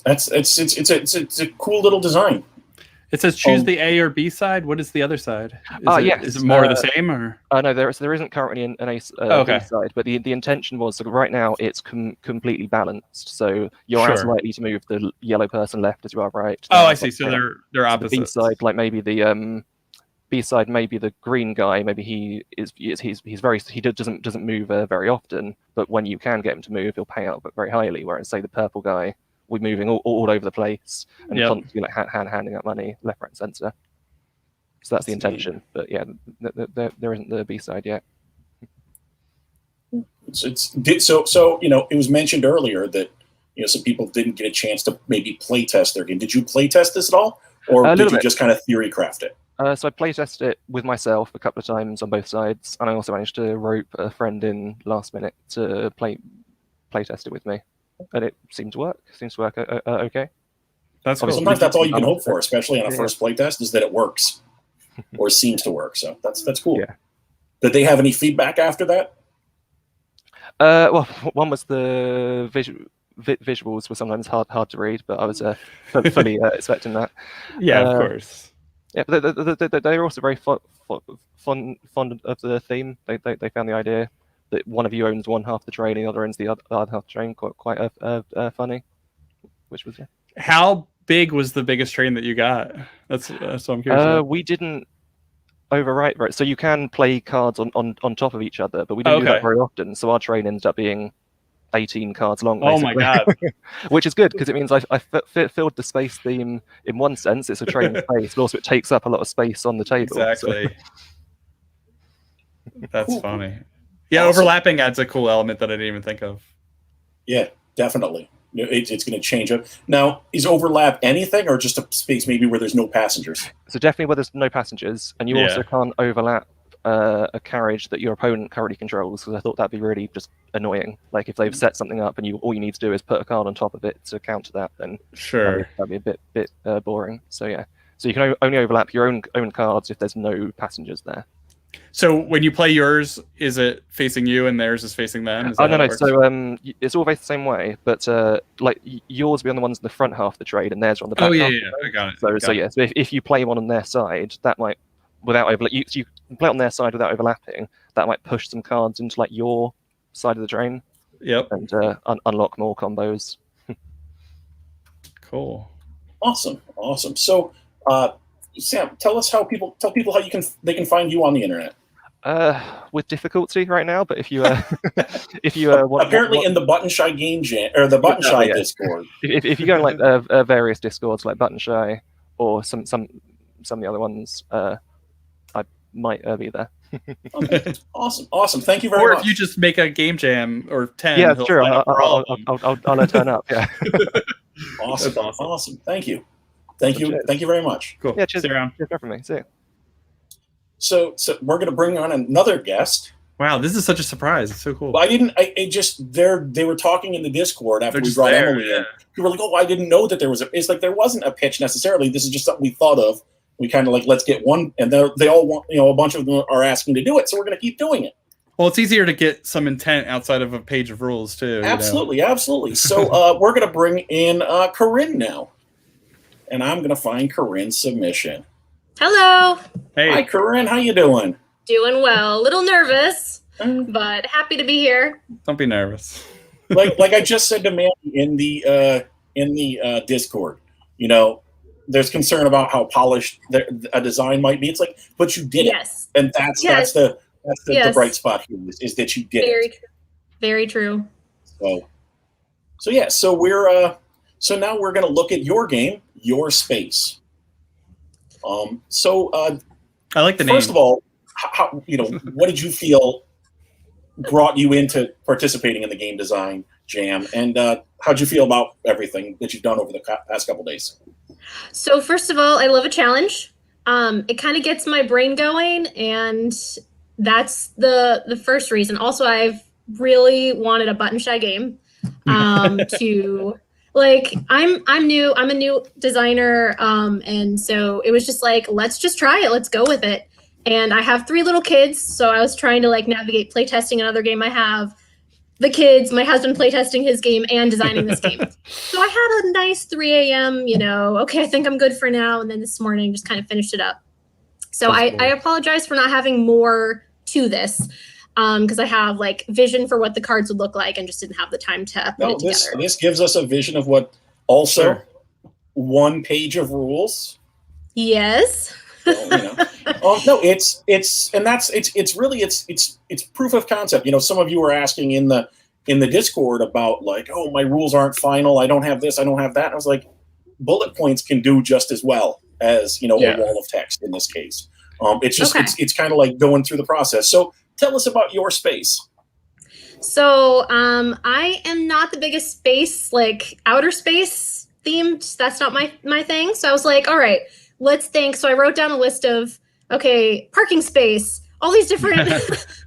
It's a cool little design. It says choose the A or B side. What is the other side? Yes, Is it more of the same or? No, there isn't currently an A Okay. B side, but the intention was that right now it's completely balanced. So you're as Sure. likely to move the yellow person left as you are right. Oh, I see. So they're the opposite. B side, like maybe the B side, maybe the green guy, maybe he doesn't move very often, but when you can get him to move, he'll pay out very highly. Whereas say the purple guy, we're moving all over the place and Yep. constantly like handing out money left, right, and center. So that's the intention. But yeah, there isn't the B side yet. So it was mentioned earlier that some people didn't get a chance to maybe play test their game. Did you play test this at all, or A did little you bit. just kind of theory craft it? So I playtested it with myself a couple of times on both sides, and I also managed to rope a friend in last minute to playtest it with me, and it seemed to work. Okay. That's cool. Sometimes that's all you can hope for, especially on a Yeah. first play test, is that it works or seems to work. So that's cool. Yeah. Did they have any feedback after that? Well, one was the visuals were sometimes hard to read, but I was fully expecting that. Yeah, of course. Yeah, but they were also very fond of the theme. They found the idea that one of you owns one half the train, and the other owns the other half the train quite funny. which was How big was the biggest train that you got? That's what I'm curious about. we didn't overwrite, right? So you can play cards on top of each other, but we didn't do that Okay. very often. So our train ended up being 18 cards long. Oh my basically. god. Which is good because it means I filled the space theme in one sense. It's a train of space, but also it takes up a lot of space on the table. so- Exactly. That's Cool. funny. Yeah, Awesome. overlapping adds a cool element that I didn't even think of. Yeah, definitely. It's going to change up. Now, is overlap anything, or just a space maybe where there's no passengers? So definitely where there's no passengers, and you Yeah. also can't overlap a carriage that your opponent currently controls, because I thought that'd be really just annoying. Like if they've set something up and all you need to do is put a card on top of it to counter that, then Sure. that'd be a bit boring. So yeah, so you can only overlap your own cards if there's no passengers there. So when you play yours, is it facing you and theirs is facing them? Is that Oh no how no, it works? so it's all based the same way, but like yours will be on the ones in the front half of the trade, and theirs are on the back Oh yeah, half. yeah, I got it. So Got it. yeah, so if you play one on their side, that might without overlap, you can play it on their side without overlapping. That might push some cards into like your side of the drain Yep. and unlock more combos. Cool. Awesome. So, Sam, tell people how they can find you on the internet. With difficulty right now, but if you if you Apparently in the Button Shy game jam or the Button Shy yeah. Discord. if you go in like various discords like Button Shy or some of the other ones, I might be there. Okay. Awesome. Thank you very Or much. if you just make a game jam or 10, Yeah, he'll sure. sign up for all of them. I'll turn up. Yeah. Awesome. That's awesome. Thank you. Thank you very much. Cool. Yeah, cheers. See you around. Cheers for me. See you. So we're going to bring on another guest. Wow, this is such a surprise. It's so cool. They were talking in the Discord after They're we just brought there, Emily in. yeah. We were like, oh, I didn't know that there was it's like there wasn't a pitch necessarily. This is just something we thought of. We kind of like, let's get one. And they all want, a bunch of them are asking to do it. So we're going to keep doing it. Well, it's easier to get some intent outside of a page of rules, too. you know? Absolutely. So we're going to bring in Corinne now. And I'm going to find Corinne's submission. Hello. Hey, Hi, Corinne. How you doing? Doing well. A little nervous, but happy to be here. don't be nervous. like I just said to Mandy in the Discord, there's concern about how polished a design might be. It's like, but you did it, Yes. and that's Yes. the Yes. bright spot here is that you did Very it. true. Very true. So yeah. So now we're gonna look at your game, Your Space. I like the name. First of all, how what did you feel brought you into participating in the game design jam, and how'd you feel about everything that you've done over the past couple days? So first of all, I love a challenge. It kind of gets my brain going, and that's the first reason. Also, I've really wanted a Button Shy game to like. I'm new. I'm a new designer, and so it was just like, let's just try it. Let's go with it. And I have 3 little kids, so I was trying to like navigate playtesting another game I have, the kids, my husband playtesting his game, and designing this game. So I had a nice 3 a.m., okay, I think I'm good for now. And then this morning just kind of finished it up. So I apologize for not having more to this because I have like vision for what the cards would look like and just didn't have the time to put it together. This gives us a vision of what also Sure. 1 page of rules. Yes. No, it's proof of concept. Some of you were asking in the Discord about like, oh, my rules aren't final. I don't have this. I don't have that. And I was like, bullet points can do just as well as a wall of text in this case. It's just Okay. it's kind of like going through the process. So tell us about Your Space. So I am not the biggest space, like outer space themed. That's not my thing. So I was like, all right, let's think. So I wrote down a list of, okay, parking space, all these different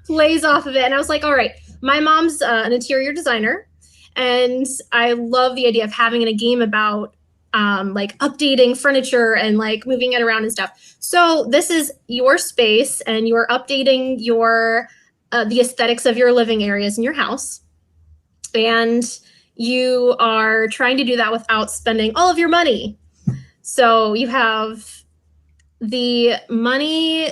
plays off of it. And I was like, all right, my mom's an interior designer. And I love the idea of having a game about like updating furniture and like moving it around and stuff. So this is your space and you're updating your the aesthetics of your living areas in your house. And you are trying to do that without spending all of your money. So you have the money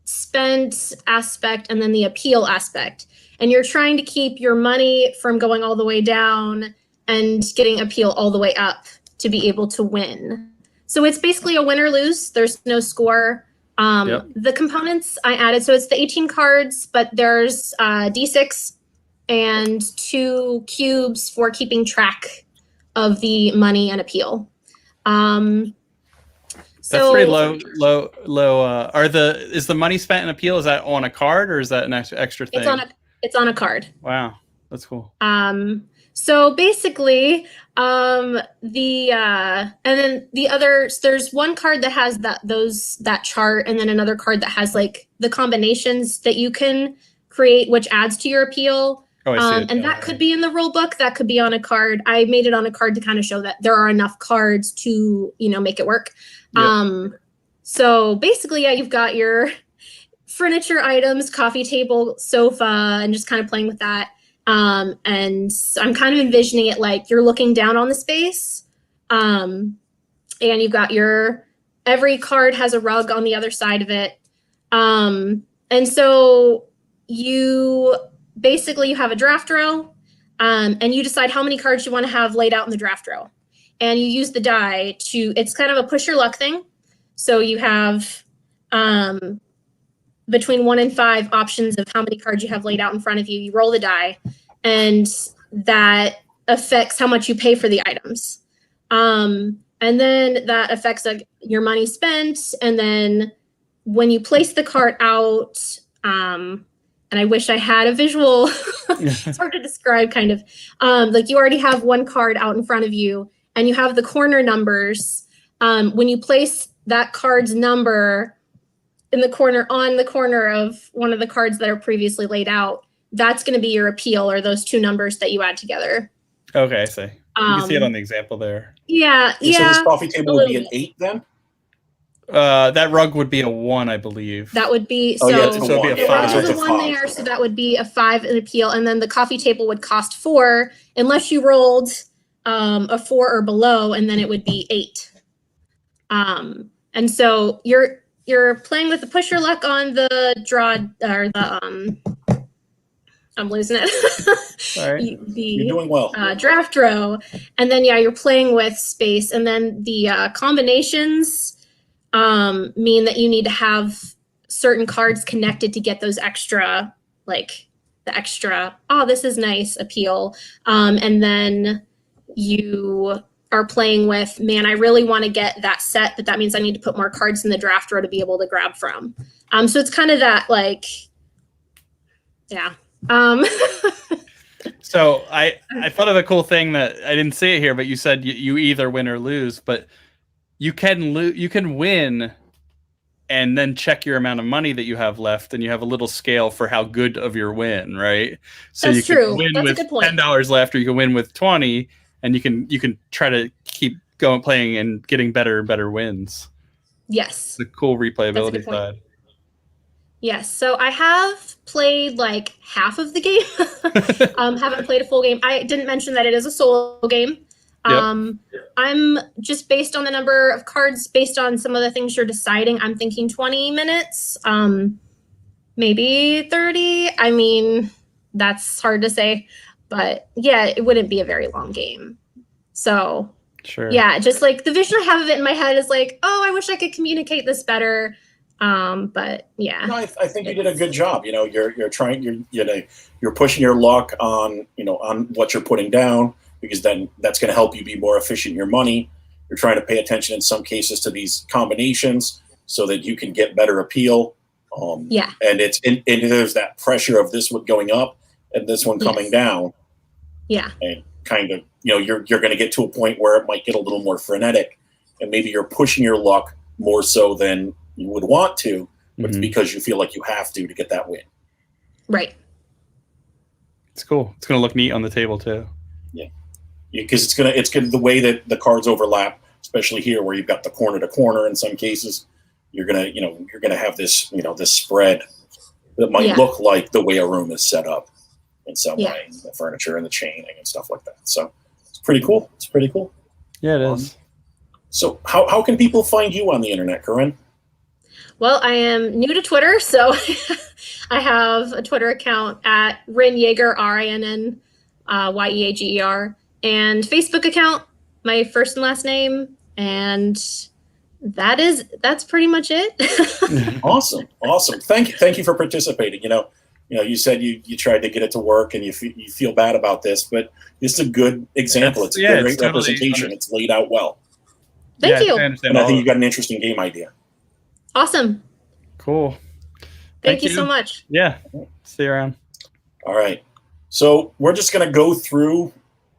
spent aspect and then the appeal aspect. And you're trying to keep your money from going all the way down and getting appeal all the way up to be able to win. So it's basically a win or lose. There's no score. Yep. The components I added, so it's the 18 cards, but there's D6 and 2 cubes for keeping track of the money and appeal. That's pretty low. Is the money spent in appeal, is that on a card or is that an extra thing? It's on a card. Wow, that's cool. So basically, and then the others, there's one card that has that chart, and then another card that has like the combinations that you can create, which adds to your appeal. Oh, I see it. And that could be in the rule book. That could be on a card. I made it on a card to kind of show that there are enough cards to, make it work. Yep. So basically, yeah, you've got your furniture items, coffee table, sofa, and just kind of playing with that. And I'm kind of envisioning it like you're looking down on the space, and you've got every card has a rug on the other side of it. And so you have a draft row, and you decide how many cards you want to have laid out in the draft row. And you use the die it's kind of a push your luck thing. So you have, between 1 and 5 options of how many cards you have laid out in front of you. You roll the die, and that affects how much you pay for the items. And then that affects your money spent. And then when you place the cart out, and I wish I had a visual, it's hard to describe kind of, like you already have one card out in front of you and you have the corner numbers. When you place that card's number on the corner of one of the cards that are previously laid out, that's going to be your appeal, or those 2 numbers that you add together. Okay, I see. You can see it on the example there. Yeah. So this coffee table would be an 8 then? That rug would be a 1, I believe. That would be Oh, yeah, it's so it'd be a 5. There's a 1 there, so that would be a 5 in appeal, and then the coffee table would cost 4 unless you rolled a 4 or below, and then it would be 8. And so you're playing with the push your luck on the draw, or the I'm losing it. All right. You're doing well. Draft row, and then you're playing with space, and then the combinations mean that you need to have certain cards connected to get those extra, like the extra, oh, this is nice appeal. And then you are playing with, man, I really want to get that set, but that means I need to put more cards in the draft row to be able to grab from. So it's kind of that, like, yeah. So I thought of a cool thing that I didn't see it here, but you said you either win or lose, but you can win and then check your amount of money that you have left, and you have a little scale for how good of your win, right? So That's you true. can win That's a with good point. $10 left, or you can win with 20, and you can try to keep going playing and getting better and better wins. Yes. The cool replayability good point. side. Yes. So I have played like half of the game. Haven't played a full game. I didn't mention that it is a solo game. Yep. I'm just based on the number of cards, based on some of the things you're deciding. I'm thinking 20 minutes, maybe 30. I mean, that's hard to say, but yeah, it wouldn't be a very long game. So Sure. yeah, just like the vision I have of it in my head is like, oh, I wish I could communicate this better. But yeah. No, I think you did a good job. You're pushing your luck on what you're putting down, because then that's going to help you be more efficient in your money. You're trying to pay attention in some cases to these combinations so that you can get better appeal. Yeah. And there's that pressure of this one going up and this one coming Yes. down. Yeah. And kind of, you're going to get to a point where it might get a little more frenetic, and maybe you're pushing your luck more so than you would want to, but it's Mhm. because you feel like you have to get that win. Right. It's cool. It's gonna look neat on the table too. Because it's gonna the way that the cards overlap, especially here where you've got the corner to corner in some cases, you're gonna have this this spread that might Yeah. look like the way a room is set up in some Yeah. way, the furniture and the chaining and stuff like that. So it's pretty cool. It's pretty cool. Yeah, it is. So how can people find you on the internet, Corinne? Well, I am new to Twitter, so I have a Twitter account at Rin Yeager, RINN, YEAGER. and Facebook account, my first and last name, and that's pretty much it. Awesome. Thank you for participating. You said you tried to get it to work, and you feel bad about this, but this is a good example. It's a great it's totally representation. It's laid out well, Thank you. I understand and I all think of you got an interesting game idea. Awesome. Cool. Thank you so much. Yeah. See you around. All right. So we're just going to go through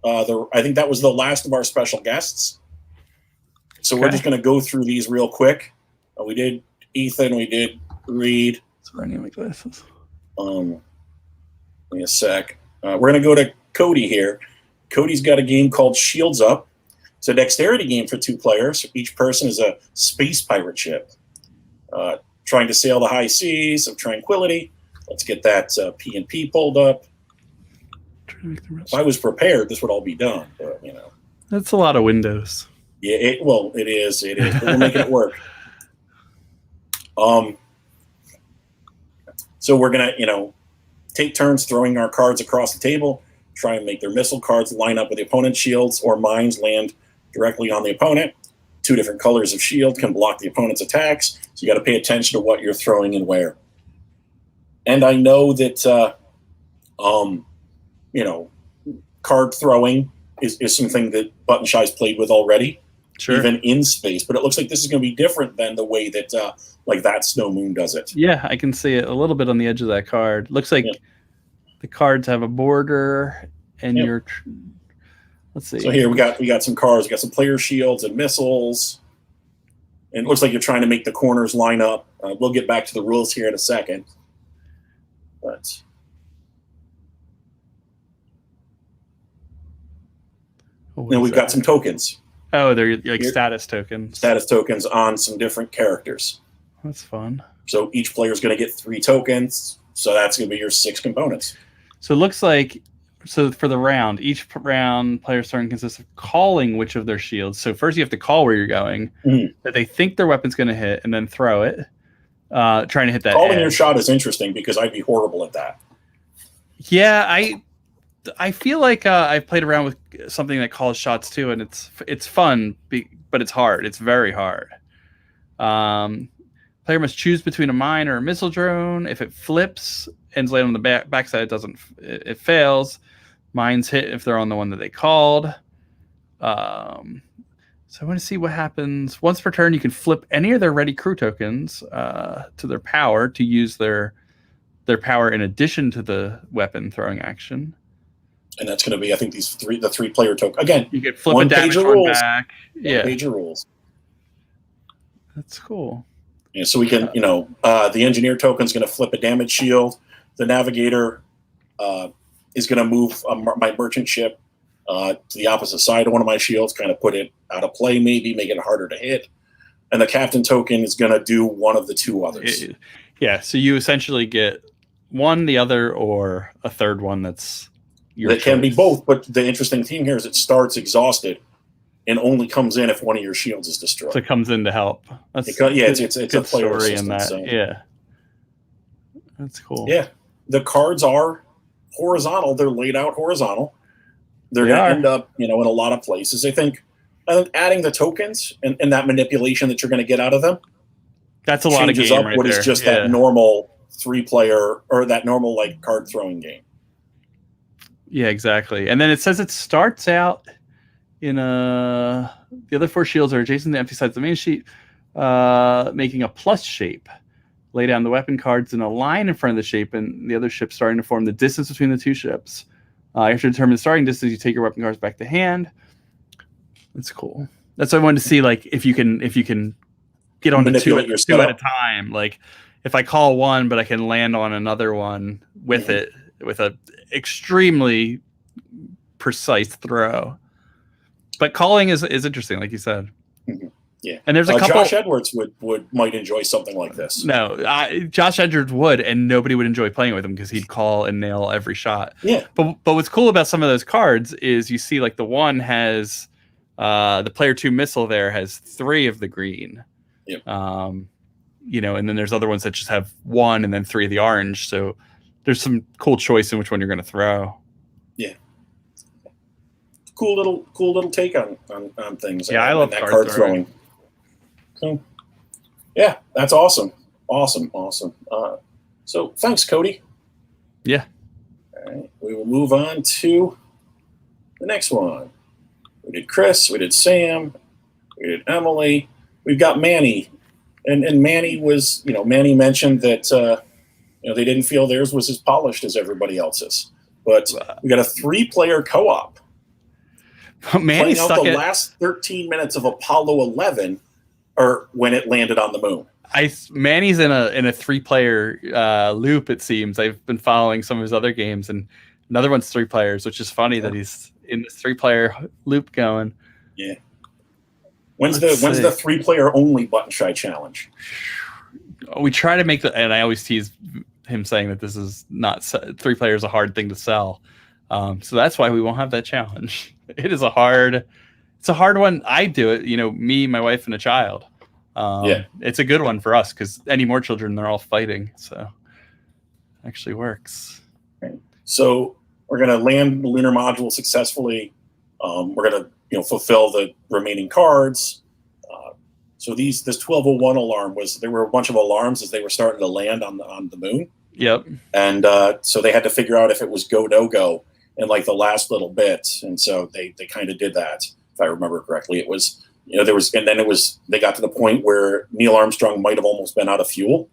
I think that was the last of our special guests. So we're Okay. just going to go through these real quick. We did Ethan. We did Reed. It's running my glasses. Give me a sec. We're going to go to Cody here. Cody's got a game called Shields Up. It's a dexterity game for 2 players. Each person is a space pirate ship trying to sail the high seas of tranquility. Let's get that P&P pulled up. If I was prepared, this would all be done. But, That's a lot of windows. yeah, it is. But we're making it work. So we're going to, take turns throwing our cards across the table, try and make their missile cards line up with the opponent's shields, or mines land directly on the opponent. 2 different colors of shield can block the opponent's attacks, so you got to pay attention to what you're throwing and where. And I know that, card throwing is something that Button Shy's played with already, Sure. even in space. But it looks like this is going to be different than the way that, that Snow Moon does it. Yeah, I can see it a little bit on the edge of that card. Looks like Yeah. the cards have a border, and Yep. you're. Let's see. So here we got some cards. We got some player shields and missiles. And it looks like you're trying to make the corners line up. We'll get back to the rules here in a second. But What then is we've got that? some tokens, Oh, they're like Here- status tokens. status tokens on some different characters. That's fun. So each player is going to get 3 tokens. So that's going to be your 6 components. So it looks like for the round, each round player's turn consists of calling which of their shields. So first you have to call where you're going, Mhm. that they think their weapon's going to hit, and then throw it, trying to hit that Calling edge. your shot is interesting because I'd be horrible at that. Yeah, I feel like I've played around with something that calls shots too, and it's fun, but it's hard. It's very hard. Player must choose between a mine or a missile drone. If it flips and is laid on the backside, it fails. Mines hit if they're on the one that they called. So I want to see what happens. Once per turn, you can flip any of their ready crew tokens to their power to use their power in addition to the weapon throwing action. And that's going to be, I think, the 3 player token. Again, You could flip One a damage page of one rules. back. Yeah, major rules. that's cool. Yeah, so we can, the engineer token is going to flip a damage shield. The navigator is going to move my merchant ship to the opposite side of one of my shields, kind of put it out of play, maybe make it harder to hit. And the captain token is going to do one of the 2 others. Yeah, so you essentially get one, the other, or a third one that's your That can be choice. both, but the interesting thing here is it starts exhausted and only comes in if one of your shields is destroyed. So it comes in to help. That's It's a good player story in assistant, that. so. Yeah, that's cool. Yeah, the cards are horizontal. They're laid out horizontal. They're They going to are. end up, in a lot of places. I think adding the tokens and that manipulation that you're going to get out of them That's a lot of changes game up right what is there. just Yeah. that normal 3-player or that normal card throwing game. Yeah, exactly. And then it says it starts out in the other 4 shields are adjacent to the empty sides of the main sheet, making a plus shape. Lay down the weapon cards in a line in front of the shape, and the other ship starting to form the distance between the 2 ships. After determining the starting distance, you take your weapon cards back to hand. That's cool. That's what I wanted to see. If you can get on to 2 Manipulate your at a setup. time. If I call one, but I can land on another one with Mhm. it with a extremely precise throw. But calling is interesting, like you said. Mhm. Yeah. And there's a couple. Josh Edwards might enjoy something like this. No, Josh Edwards would, and nobody would enjoy playing with him because he'd call and nail every shot. Yeah. But what's cool about some of those cards is you see the one has the player 2 missile there has 3 of the green. Yep. And then there's other ones that just have 1 and then 3 of the orange. So there's some cool choice in which one you're going to throw. cool little take on things. Yeah, I and love that card card throwing. So, yeah, that's awesome. So thanks, Cody. Yeah. All right, we will move on to the next one. We did Chris, we did Sam, we did Emily. We've got Manny, and Manny was, Manny mentioned that they didn't feel theirs was as polished as everybody else's. But we got a 3-player co-op. Manny playing out stuck the it. last 13 minutes of Apollo 11, or when it landed on the moon. Manny's in a 3-player loop. It seems I've been following some of his other games, and another one's 3 players, which is funny that he's in this 3-player loop going. Yeah. When's Let's the see. 3-player only Button Shy challenge? We try to make and I always tease him saying that this is not 3 players a hard thing to sell. So that's why we won't have that challenge. It's a hard one. I do it, me, my wife, and a child. It's a good one for us because any more children, they're all fighting. So it actually works. So we're going to land the lunar module successfully. We're going to fulfill the remaining cards. So this 1201 alarm there were a bunch of alarms as they were starting to land on the moon. Yep. And so they had to figure out if it was go no go in like the last little bit. And so they kind of did that, if I remember correctly. It was they got to the point where Neil Armstrong might have almost been out of fuel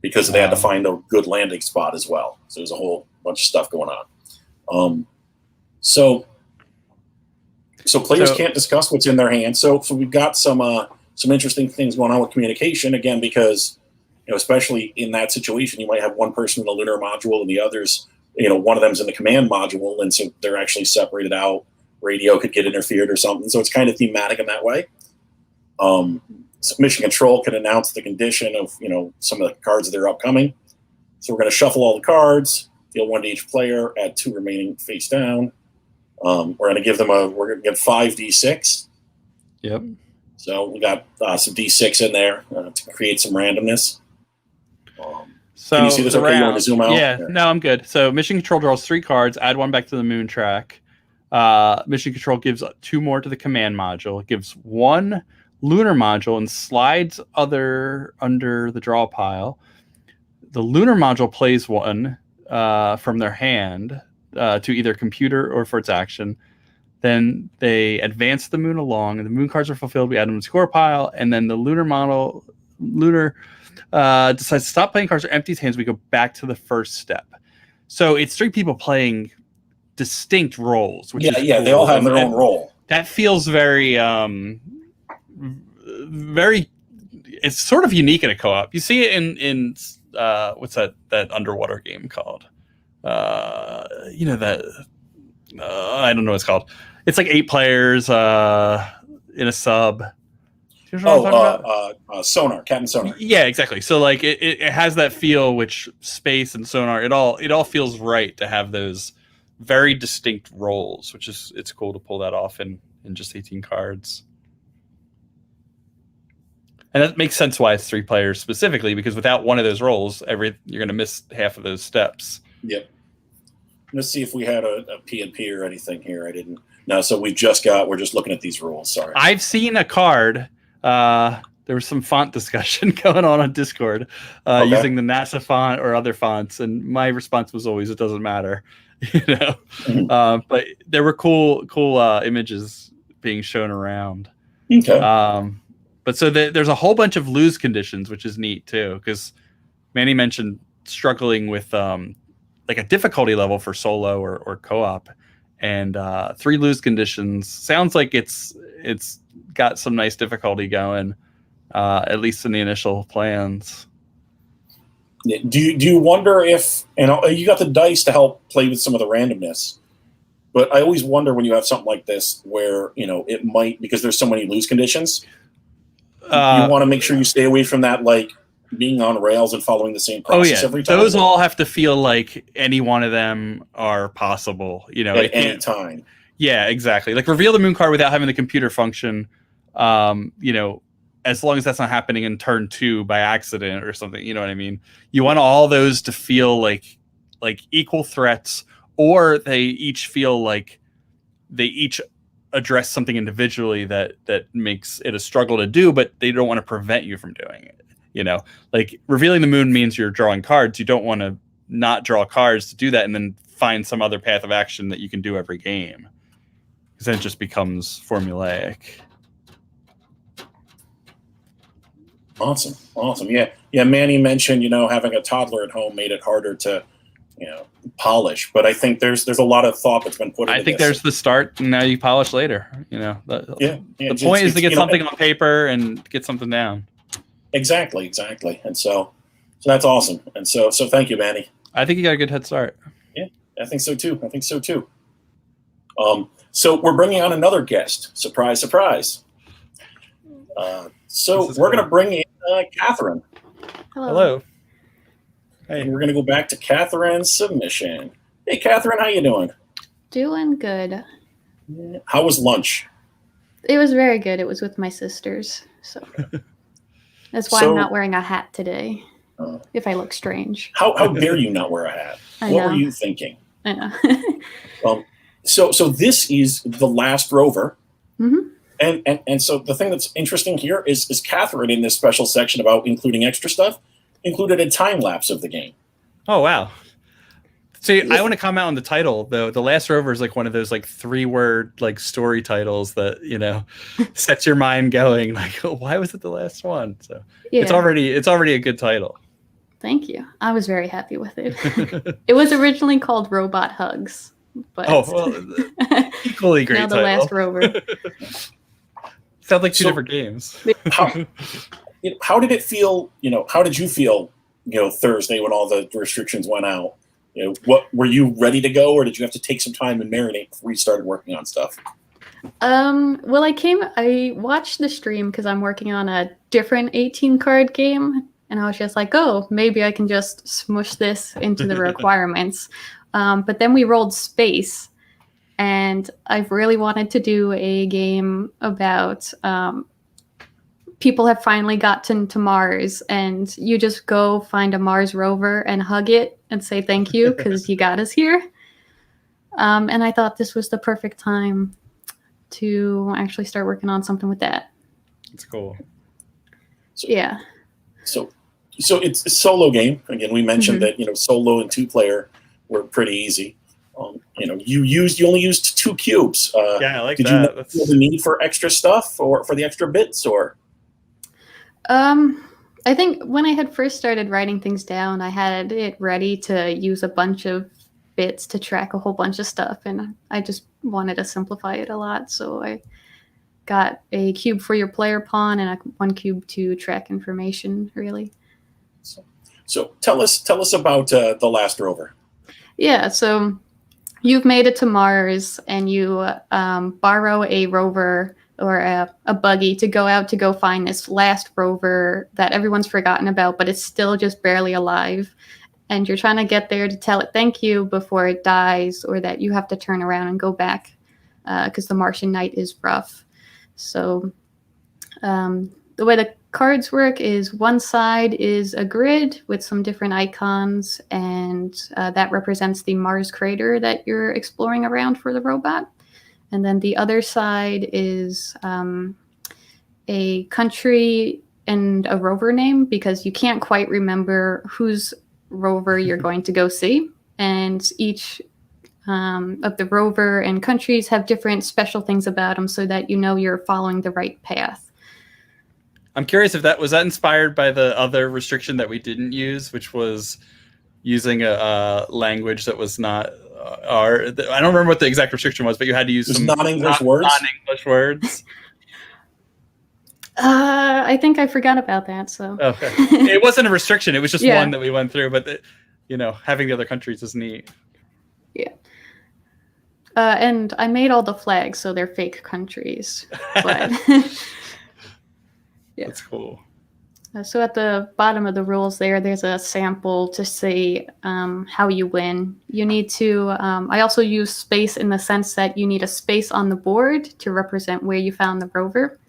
because they had to find a good landing spot as well. So there's a whole bunch of stuff going on. So players can't discuss what's in their hands. So we've got some interesting things going on with communication again, because especially in that situation, you might have one person in the lunar module and the others, one of them's in the command module, and so they're actually separated out. Radio could get interfered or something. So it's kind of thematic in that way. So Mission Control can announce the condition of some of the cards that are upcoming. So we're going to shuffle all the cards, deal 1 to each player, add 2 remaining face down. We're going to give 5d6. Yep. So we got some d6 in there to create some randomness. So can you see this? Okay, you want to zoom out? Yeah, no, I'm good. So Mission Control draws 3 cards, add 1 back to the moon track. Mission Control gives 2 more to the command module. It gives 1 lunar module and slides under the draw pile. The lunar module plays 1 from their hand to either computer or for its action. Then they advance the moon along, and the moon cards are fulfilled. We add them to the score pile, and then the lunar decides to stop playing cards or empties hands. We go back to the first step. So it's 3 people playing distinct roles. Which is cool. They all have their own role. That feels very, very. It's sort of unique in a co-op. You see it in what's that underwater game called? I don't know what it's called. It's like 8 players in a sub. You know what I'm talking about? Sonar, Captain Sonar. Yeah, exactly. So like it has that feel, which space and sonar, it all feels right to have those very distinct roles, which is it's cool to pull that off in just 18 cards. And that makes sense why it's 3 players specifically, because without one of those roles, you're going to miss half of those steps. Yep. Let's see if we had a P&P or anything here. I didn't. No, so we're just looking at these rules. Sorry. I've seen a card. There was some font discussion going on Discord using the NASA font or other fonts, and my response was always, it doesn't matter. Mm-hmm. But there were cool images being shown around. Okay. But so there's a whole bunch of lose conditions, which is neat too, because Manny mentioned struggling with like a difficulty level for solo or co-op, and 3 lose conditions sounds like it's got some nice difficulty going, at least in the initial plans. Do you wonder if, you got the dice to help play with some of the randomness, but I always wonder when you have something like this where it might, because there's so many lose conditions, you want to make sure you stay away from that, like being on rails and following the same process every time. Those all have to feel like any one of them are possible, at any time. Yeah, exactly. Like reveal the moon card without having the computer function. As long as that's not happening in turn 2 by accident or something, you know what I mean? You want all those to feel like equal threats, or they each feel like they each address something individually that makes it a struggle to do, but they don't want to prevent you from doing it. Like revealing the moon means you're drawing cards. You don't want to not draw cards to do that and then find some other path of action that you can do every game, because then it just becomes formulaic. Awesome. Yeah. Manny mentioned, having a toddler at home made it harder to, polish. But I think there's a lot of thought that's been put into I think this. there's the start, and now you polish later. The point is to get something on paper and get something down. Exactly. And so that's awesome. And so thank you, Manny. I think you got a good head start. Yeah, I think so too. So we're bringing on another guest. Surprise, surprise. So we're going to bring in Catherine. Hello. Hey. And we're going to go back to Catherine's submission. Hey, Catherine, how you doing? Doing good. How was lunch? It was very good. It was with my sisters, so that's why I'm not wearing a hat today. If I look strange. How dare you not wear a hat? What were you thinking? I know. So this is The Last Rover. Mm-hmm. And so the thing that's interesting here is Catherine, in this special section about including extra stuff, included a time lapse of the game. Oh, wow. See, I want to comment on the title, though. The Last Rover is like one of those like 3-word like story titles that, sets your mind going like, oh, why was it the last one? So it's already a good title. Thank you. I was very happy with it. It was originally called Robot Hugs, but equally great now The title. Last Rover. Sounds like two different games. How did it feel? How did you feel? Thursday when all the restrictions went out. What were you ready to go, or did you have to take some time and marinate before you started working on stuff? Well, I watched the stream because I'm working on a different 18 card game, and I was just like, oh, maybe I can just smush this into the requirements. But then we rolled Space, and I've really wanted to do a game about people have finally gotten to Mars, and you just go find a Mars rover and hug it and say thank you because you got us here. And I thought this was the perfect time to actually start working on something with that. It's cool. Yeah. So it's a solo game. Again, we mentioned that solo and 2-player were pretty easy. You only used 2 cubes. Yeah, I like did that. Did you feel the need for extra stuff or for the extra bits or? I think when I had first started writing things down, I had it ready to use a bunch of bits to track a whole bunch of stuff, and I just wanted to simplify it a lot. So I got a cube for your player pawn and 1 cube to track information, really. So tell us about The Last Rover. Yeah, so you've made it to Mars, and you borrow a rover or a buggy to go find this last rover that everyone's forgotten about, but it's still just barely alive. And you're trying to get there to tell it thank you before it dies, or that you have to turn around and go back because the Martian night is rough. So the way the cards work is one side is a grid with some different icons, and that represents the Mars crater that you're exploring around for the robot. And then the other side is a country and a rover name, because you can't quite remember whose rover you're going to go see. And each of the rover and countries have different special things about them so that you know you're following the right path. I'm curious if that was inspired by the other restriction that we didn't use, which was using a language that was not I don't remember what the exact restriction was, but you had to use some non-English words. Non-English words. I think I forgot about that. So okay, it wasn't a restriction; it was just Yeah. one that we went through. But having the other countries is neat. Yeah. And I made all the flags, so they're fake countries. But yeah. That's cool. So at the bottom of the rules there's a sample to say how you win. You need to, I also use space in the sense that you need a space on the board to represent where you found the rover.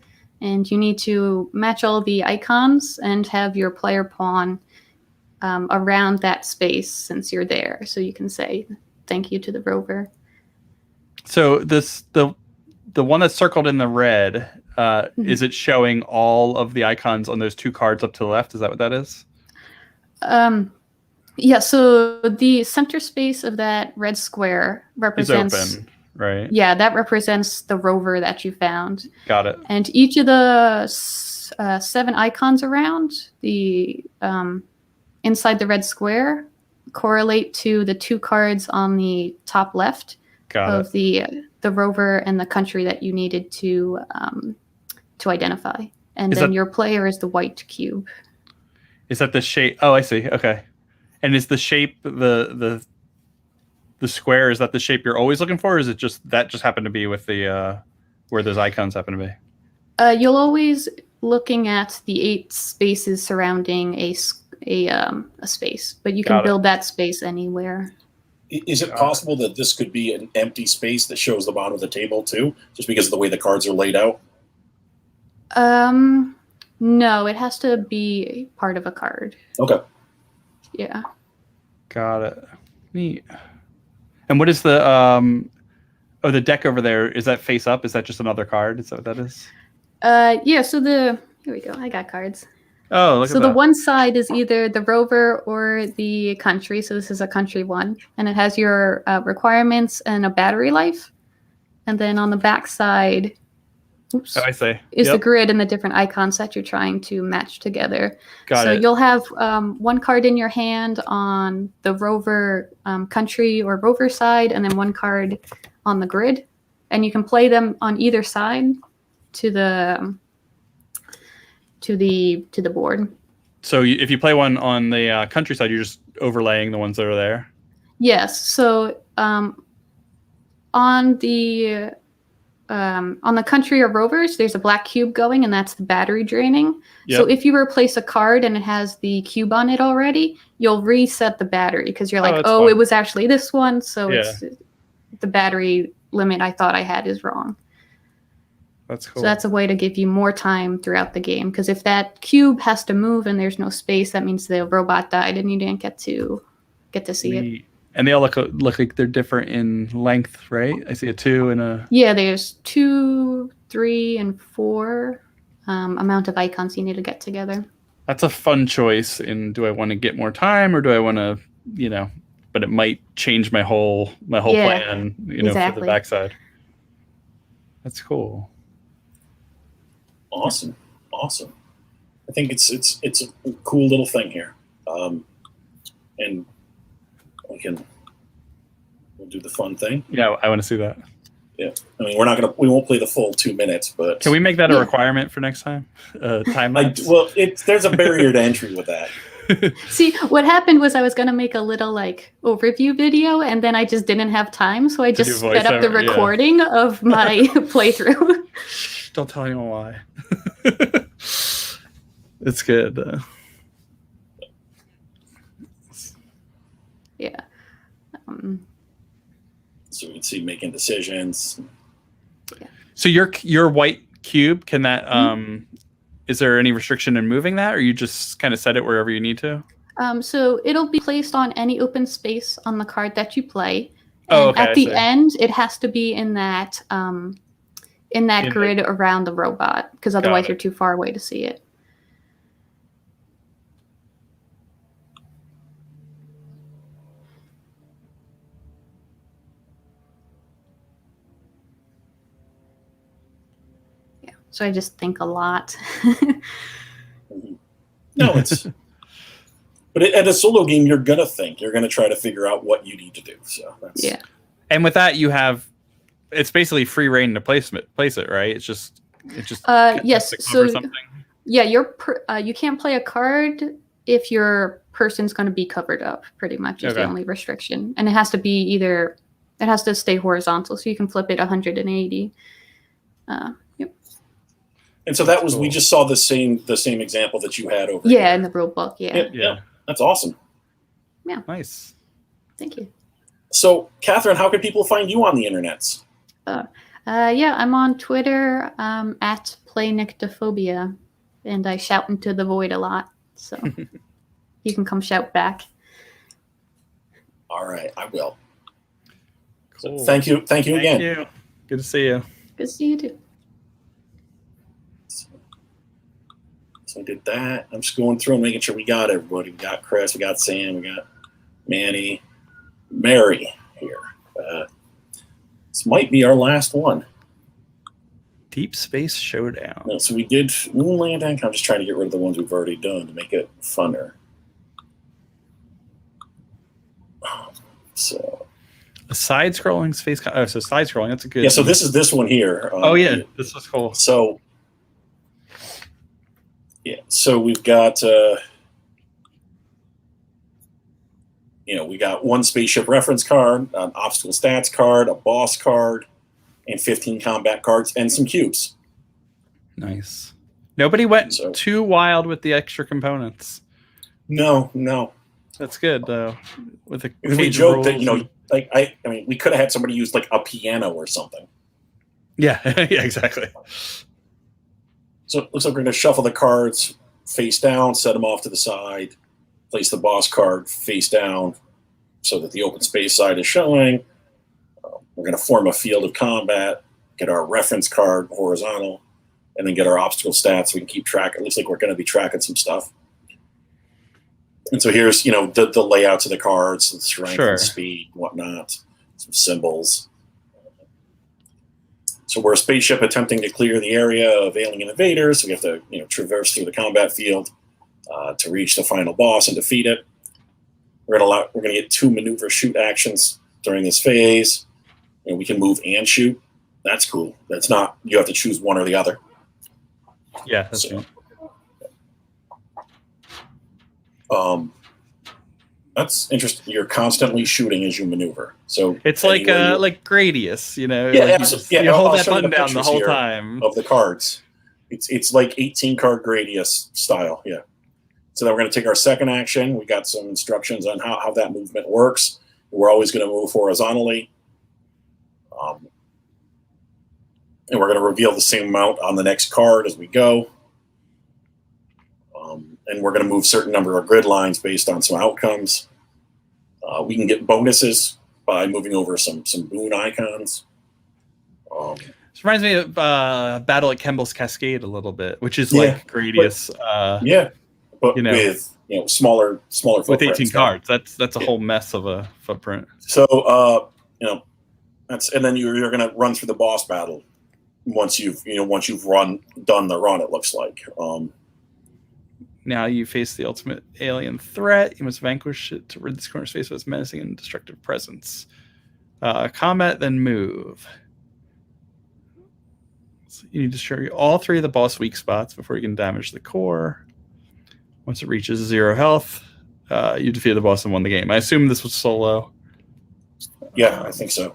And you need to match all the icons and have your player pawn around that space since you're there. So you can say thank you to the rover. So the one that's circled in the red, is it showing all of the icons on those two cards up to the left? Is that what that is? Yeah, so the center space of that red square Is represents open, right? yeah, that represents the rover that you found. Got it. And each of the 7 icons around the inside the red square correlate to the 2 cards on the top left Got of it. the rover and the country that you needed to identify. And Is then that- your player is the white cube. Is that the shape? Oh, I see. Okay. And is the shape the square? Is that the shape you're always looking for, or is it just that just happened to be with the where those icons happen to be? You'll always looking at the 8 spaces surrounding a space, but you Got can it. build that space anywhere. Is it possible that this could be an empty space that shows the bottom of the table too, just because of the way the cards are laid out? No, it has to be part of a card. Okay. Yeah. Got it. Neat. And what is the the deck over there? Is that face up? Is that just another card? Is that what that is? Yeah, so here we go. I got cards. Oh, look So at the that. one side is either the rover or the country. So this is a country one, and it has your requirements and a battery life. And then on the back side, oops, Oh, I see. is the Yep. grid and the different icons that you're trying to match together. Got So it. you'll have one card in your hand on the rover country or rover side, and then one card on the grid, and you can play them on either side to the board. So if you play one on the countryside, you're just overlaying the ones that are there. Yes. So on the country or rovers, there's a black cube going, and that's the battery draining. So Yep. if you replace a card and it has the cube on it already, you'll reset the battery because you're Oh, like, that's oh, fine. it was actually this one. So Yeah. it's the battery limit I thought I had is wrong. That's cool. So that's a way to give you more time throughout the game. Because if that cube has to move and there's no space, that means the robot died and you didn't get to see it. Neat. And they all look like they're different in length, right? I see a 2 and a. Yeah, there's 2, 3, and 4 amount of icons you need to get together. That's a fun choice. And do I want to get more time, or do I want to, But it might change my whole Yeah, plan, for the exactly. backside. That's cool. Awesome. I think it's a cool little thing here, and we'll do the fun thing. Yeah, I want to see that. Yeah, I mean we won't play the full 2 minutes, but Can we make that a Yeah. requirement for next time? Time lapse. there's a barrier to entry with that. See, what happened was I was going to make a little overview video, and then I just didn't have time. So I To just do sped up the voiceover, yeah. recording of my playthrough. Don't tell anyone why. It's good. Yeah. So you can see making decisions. So your white cube, can that is there any restriction in moving that, or you just kind of set it wherever you need to? So it'll be placed on any open space on the card that you play. Oh, And okay, I at the see. end, it has to be in that In the- grid around the robot, because otherwise it. you're too far away to see it. Yeah. So I just think a lot. No, it's. But at a solo game, you're gonna think. You're gonna try to figure out what you need to do. So that's, Yeah. And with that, it's basically free reign to place it, right? It's just Yes. has to cover So something. yeah, you can't play a card if your person's going to be covered up. Pretty much is the Okay. only restriction, and it has to stay horizontal, so you can flip it 180. Yep. And so that was we Cool. just saw the same example that you had over. Yeah, here. in the rule book. Yeah. Yeah. That's awesome. Nice. Thank you. So, Catherine, how can people find you on the internets? Yeah, I'm on Twitter at PlayNictophobia, and I shout into the void a lot, so you can come shout back. All right, I will. Cool. Thank you again. Thank you. Good to see you. Good to see you too. So I did that. I'm just going through and making sure we got everybody. We got Chris, we got Sam, we got Manny, Mary here. This might be our last one. Deep Space Showdown. No, so we did Moon Landing. I'm just trying to get rid of the ones we've already done to make it funner. So A side-scrolling space. So side-scrolling. That's a good. yeah, so this is this one here. Oh yeah, this was cool. So yeah, so we've got we got one spaceship reference card, an obstacle stats card, a boss card, and 15 combat cards, and some cubes. Nice. Nobody went So- too wild with the extra components. No. That's good though. With the We cage joked that rules and- like I mean, we could have had somebody use like a piano or something. Yeah, yeah, exactly. So it looks like we're going to shuffle the cards face down, set them off to the side, place the boss card face down so that the open space side is showing. We're going to form a field of combat, get our reference card horizontal, and then get our obstacle stats so we can keep track. It looks like we're going to be tracking some stuff. And so here's, the layouts of the cards, the strength Sure. and speed, whatnot, some symbols. So we're a spaceship attempting to clear the area of alien invaders. So we have to, traverse through the combat field to reach the final boss and defeat it. We're gonna get 2 maneuver shoot actions during this phase. We can move and shoot. That's cool. That's not you have to choose one or the other. Yeah, that's So- good. That's interesting. You're constantly shooting as you maneuver. So It's like anywhere you- like Gradius, Yeah, like you absolutely. you I'll hold that show you button the down the pictures whole here time. of the cards. It's like 18 card Gradius style. Yeah. So then we're going to take our second action. We got some instructions on how that movement works. We're always going to move horizontally. And we're going to reveal the same amount on the next card as we go. And we're going to move certain number of grid lines based on some outcomes. We can get bonuses by moving over some boon icons. This reminds me of Battle at Kemble's Cascade a little bit, which is Yeah, like Gradius Yeah, but with smaller with 18 footprints. cards. That's a Yeah. whole mess of a footprint. So that's and then you're going to run through the boss battle once you've done the run. It looks like. Now you face the ultimate alien threat. You must vanquish it to rid this corner space of its menacing and destructive presence. Combat, then move. So you need to destroy all 3 of the boss weak spots before you can damage the core. Once it reaches 0 health, you defeat the boss and won the game. I assume this was solo. Yeah, I think so.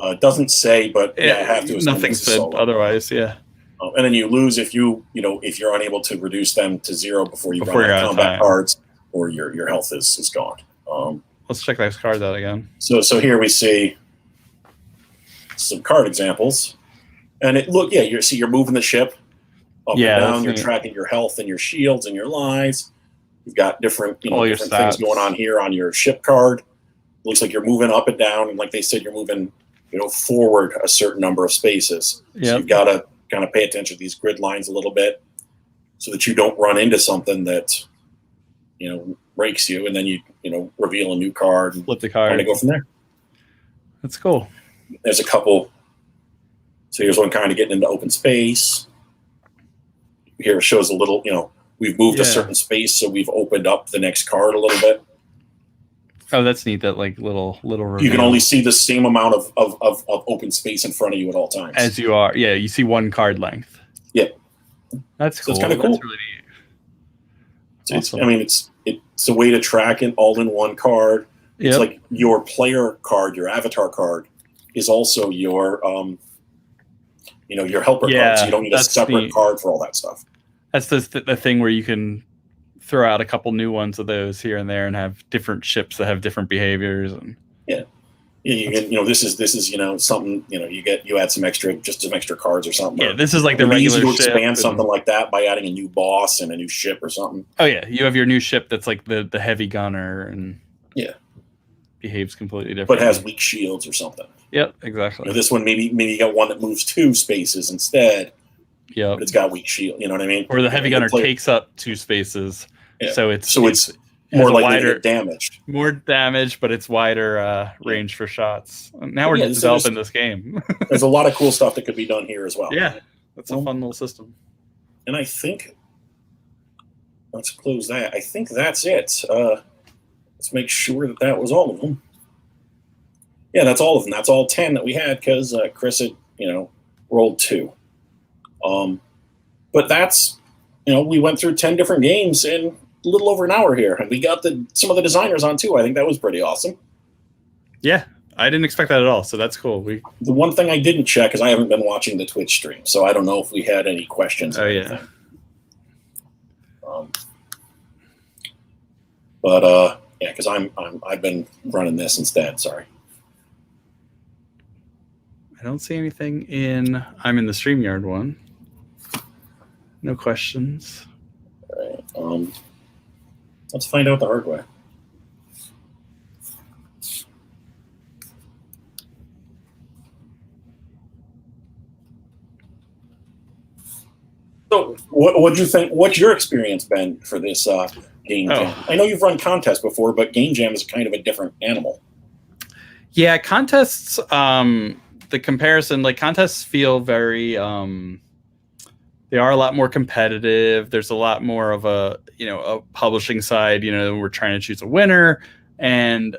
It doesn't say, but I have to. assume Nothing this is said solo. otherwise. Yeah. And then you lose if you're unable to reduce them to 0 before you Before run you're out out of of combat time. cards, or your health is gone. Let's check those cards out again. So here we see some card examples, and you're moving the ship up Yeah, and down. that's You're neat. tracking your health and your shields and your lives. You've got different All your different things stats. going on here on your ship card. Looks like you're moving up and down, and like they said, you're moving forward a certain number of spaces. So Yep. you've got to kind of pay attention to these grid lines a little bit, so that you don't run into something that breaks you, and then you reveal a new card and Flip the kind card. of go from there. That's cool. There's a couple. So here's one kind of getting into open space. Here it shows a little, we've moved a Yeah. certain space, so we've opened up the next card a little bit. Oh, that's neat. That like little You can reveal. only see the same amount of open space in front of you at all times. as you are. Yeah, you see 1 card length. Yeah. That's So cool. it's kinda cool. That's really neat. So awesome. it's a way to track it all in one card. It's Yep. like your player card, your avatar card, is also your your helper Yeah, card. So you don't need a that's separate neat. card for all that stuff. That's the thing where you can throw out a couple new ones of those here and there and have different ships that have different behaviors. And Yeah, you can, this is something, you add some extra cards or something. yeah, or this is like the it'd be easy regular to ship. expand and- something like that by adding a new boss and a new ship or something. Oh yeah, you have your new ship that's like the heavy gunner and Yeah. behaves completely different. but has weak shields or something. Yep, exactly. This one maybe you got one that moves 2 spaces instead, Yep. but it's got weak shield. You know what I mean? Or the heavy gunner player- takes up 2 spaces, Yeah. so it's more has likely a wider, to get damaged. more damage, but it's wider range for shots. Now we're Yeah, so developing this game. There's a lot of cool stuff that could be done here as well. Yeah, that's a fun little system. And I think let's close that. I think that's it. Let's make sure that was all of them. Yeah, that's all of them. That's all 10 that we had because Chris had, rolled 2. But that's, we went through 10 different games in a little over an hour here, and we got some of the designers on too. I think that was pretty awesome. Yeah, I didn't expect that at all, so that's cool. The one thing I didn't check is I haven't been watching the Twitch stream, so I don't know if we had any questions. Oh yeah. But yeah, because I've been running this instead. Sorry. I don't see anything I'm in the StreamYard one. No questions. All right. Let's find out the hard way. So, what do you think? What's your experience been for this game jam? I know you've run contests before, but game jam is kind of a different animal. Yeah, contests. The comparison, like contests, feel very. They are a lot more competitive. There's a lot more of a publishing side. We're trying to choose a winner, and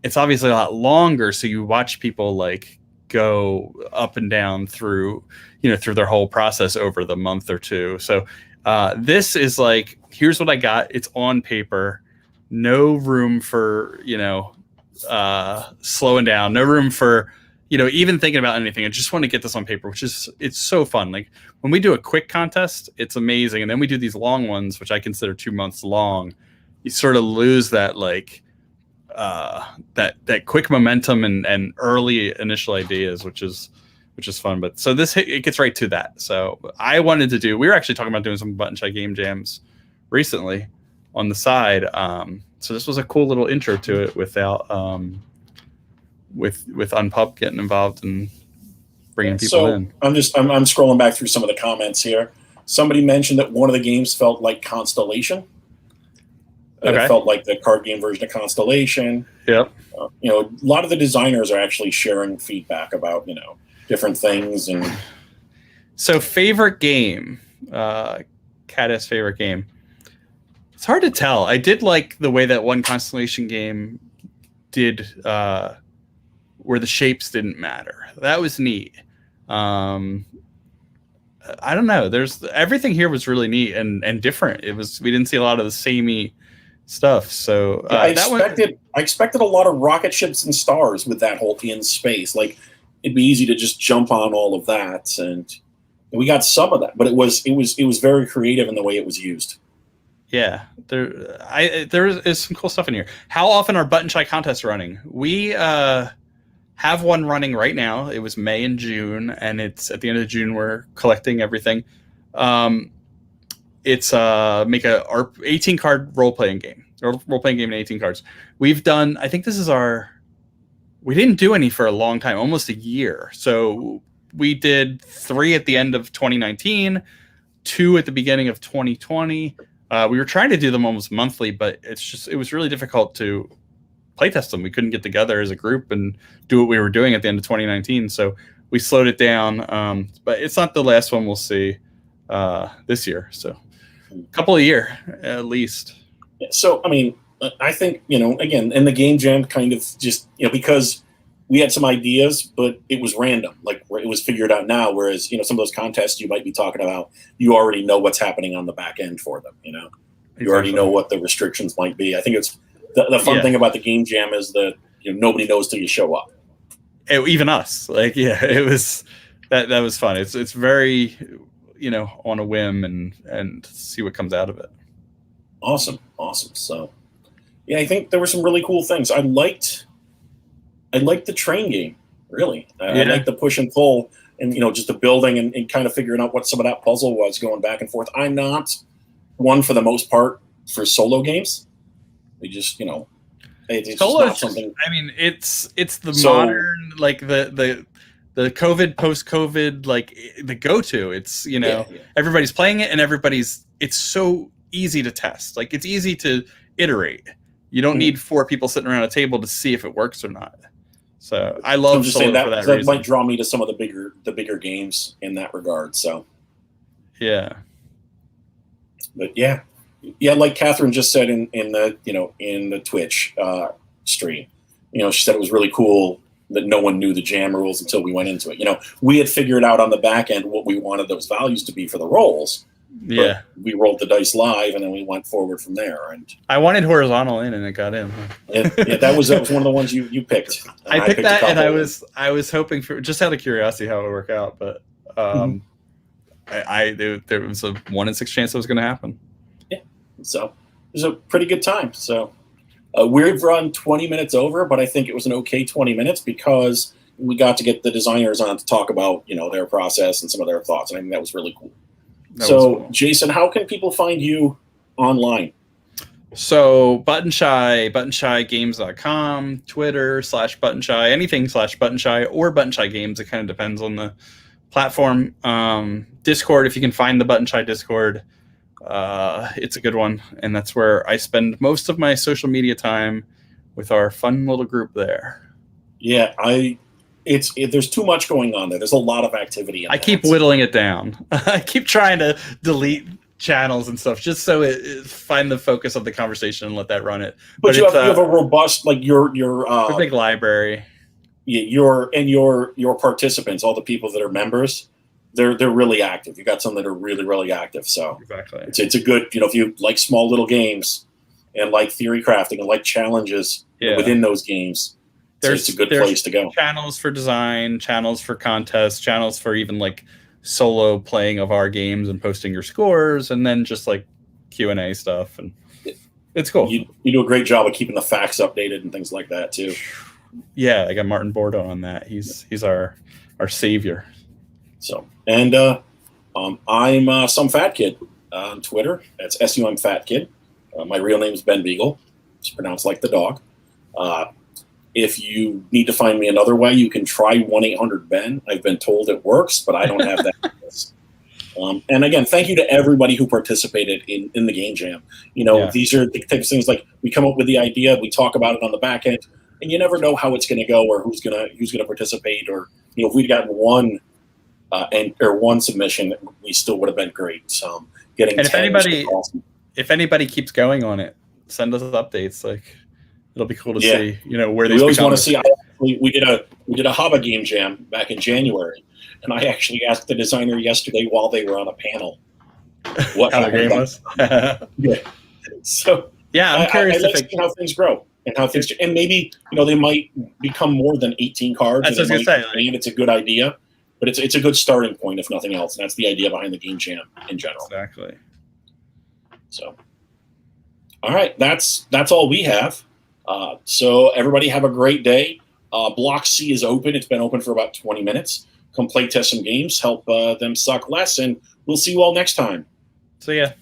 it's obviously a lot longer. So you watch people like go up and down through their whole process over the month or two. So this is like, here's what I got. It's on paper. No room for slowing down. No room for even thinking about anything. I just want to get this on paper, it's so fun. Like when we do a quick contest, it's amazing. And then we do these long ones, which I consider 2 months long. You sort of lose that that quick momentum and early initial ideas, which is fun. But so it gets right to that. So we were actually talking about doing some Button Shy game jams recently on the side. So this was a cool little intro to it without with Unpub getting involved and bringing people in. I'm scrolling back through some of the comments here. Somebody mentioned that one of the games felt like Constellation. Okay. It felt like the card game version of Constellation. Yep. A lot of the designers are actually sharing feedback about different things. And so, favorite game, Cadis favorite game. It's hard to tell. I did like the way that one Constellation game did. Where the shapes didn't matter. That was neat. I don't know. Everything here was really neat and different. We didn't see a lot of the samey stuff. So I expected a lot of rocket ships and stars with that whole in space. Like it'd be easy to just jump on all of that, and we got some of that. But it was very creative in the way it was used. Yeah, there is some cool stuff in here. How often are Button Shy contests running? We have one running right now. It was May and June, and it's at the end of June. We're collecting everything. It's make a 18 card role playing game in 18 cards. We've done. I think this is we didn't do any for a long time, almost a year. So we did 3 at the end of 2019, 2 at the beginning of 2020. We were trying to do them almost monthly, but it was really difficult to playtest them. We couldn't get together as a group and do what we were doing at the end of 2019. So we slowed it down. But it's not the last one we'll see this year. So a couple a year at least. So, I mean, I think, again, in the game jam kind of just, because we had some ideas, but it was random. Like it was figured out now. Whereas, some of those contests you might be talking about, you already know what's happening on the back end for them. You already know what the restrictions might be. I think it's the fun thing about the game jam is that nobody knows till you show up. Even us, it was that was fun. It's very on a whim and see what comes out of it. Awesome. So yeah, I think there were some really cool things. I liked the train game, really. I liked the push and pull and just the building and kind of figuring out what some of that puzzle was going back and forth. I'm not one for the most part for solo games. We just It's just Solo not is just, something. I mean, it's the So- modern, like the COVID, post-COVID, like the go-to. It's, you know, Yeah, yeah. everybody's playing it and it's so easy to test. Like, it's easy to iterate. You don't need 4 people sitting around a table to see if it works or not. So I I'm love just Solo saying that for that that reason. might draw me to some of the bigger games in that regard. So, Yeah. but yeah, like Catherine just said in the in the Twitch stream, she said it was really cool that no one knew the jam rules until we went into it. We had figured out on the back end what we wanted those values to be for the rolls. Yeah. But we rolled the dice live, and then we went forward from there. And I wanted horizontal in, and it got in. that was one of the ones you picked. And I picked that, a and couple. I was hoping for, just out of curiosity, how it would work out. But there was a 1 in 6 chance it was going to happen. So it was a pretty good time. So we've run 20 minutes over, but I think it was an okay 20 minutes because we got to get the designers on to talk about their process and some of their thoughts, and I think that was really cool. That So, was cool. Jason, how can people find you online? So Buttonshy, buttonshygames.com, Twitter /Buttonshy, anything /Buttonshy or Buttonshy Games. It kind of depends on the platform. Discord, if you can find the Buttonshy Discord, it's a good one. And that's where I spend most of my social media time with our fun little group there. Yeah, there's too much going on there. There's a lot of activity. I keep whittling it down. I keep trying to delete channels and stuff just so it find the focus of the conversation and let that run it. But you it's, have a robust, like your a big library. your participants, all the people that are members, they're really active. You got some that are really, really active. So Exactly. it's a good, if you like small little games and like theory crafting and like challenges within those games, it's a good place to go. Channels for design, channels for contests, channels for even like solo playing of our games and posting your scores, and then just like Q&A stuff, and it's cool. You do a great job of keeping the facts updated and things like that too. Yeah, I got Martin Bordeaux on that. He's our savior. So, and I'm some fat kid on Twitter. That's SUM Fat Kid. My real name is Ben Beagle. It's pronounced like the dog. If you need to find me another way, you can try 1-800-BEN. I've been told it works, but I don't have that. And again, thank you to everybody who participated in the Game Jam. These are the types of things, like we come up with the idea, we talk about it on the back end, and you never know how it's going to go or who's going to participate. Or if we'd gotten one submission, we still would have been great. So getting and 10 was awesome. if anybody keeps going on it, send us updates. Like, it'll be cool to see, where We these always become. want to see. We did a Haba Game Jam back in January, and I actually asked the designer yesterday while they were on a panel what how the game was. Yeah. So Yeah, I'm curious I like seeing how things grow and how things, and maybe they might become more than 18 cards. That's what I was and gonna say, and it's a good idea, but it's a good starting point if nothing else. And that's the idea behind the Game Jam in general. Exactly. So, all right, that's all we have. So everybody have a great day. Block C is open. It's been open for about 20 minutes. Come play test some games, help them suck less, and we'll see you all next time. So yeah.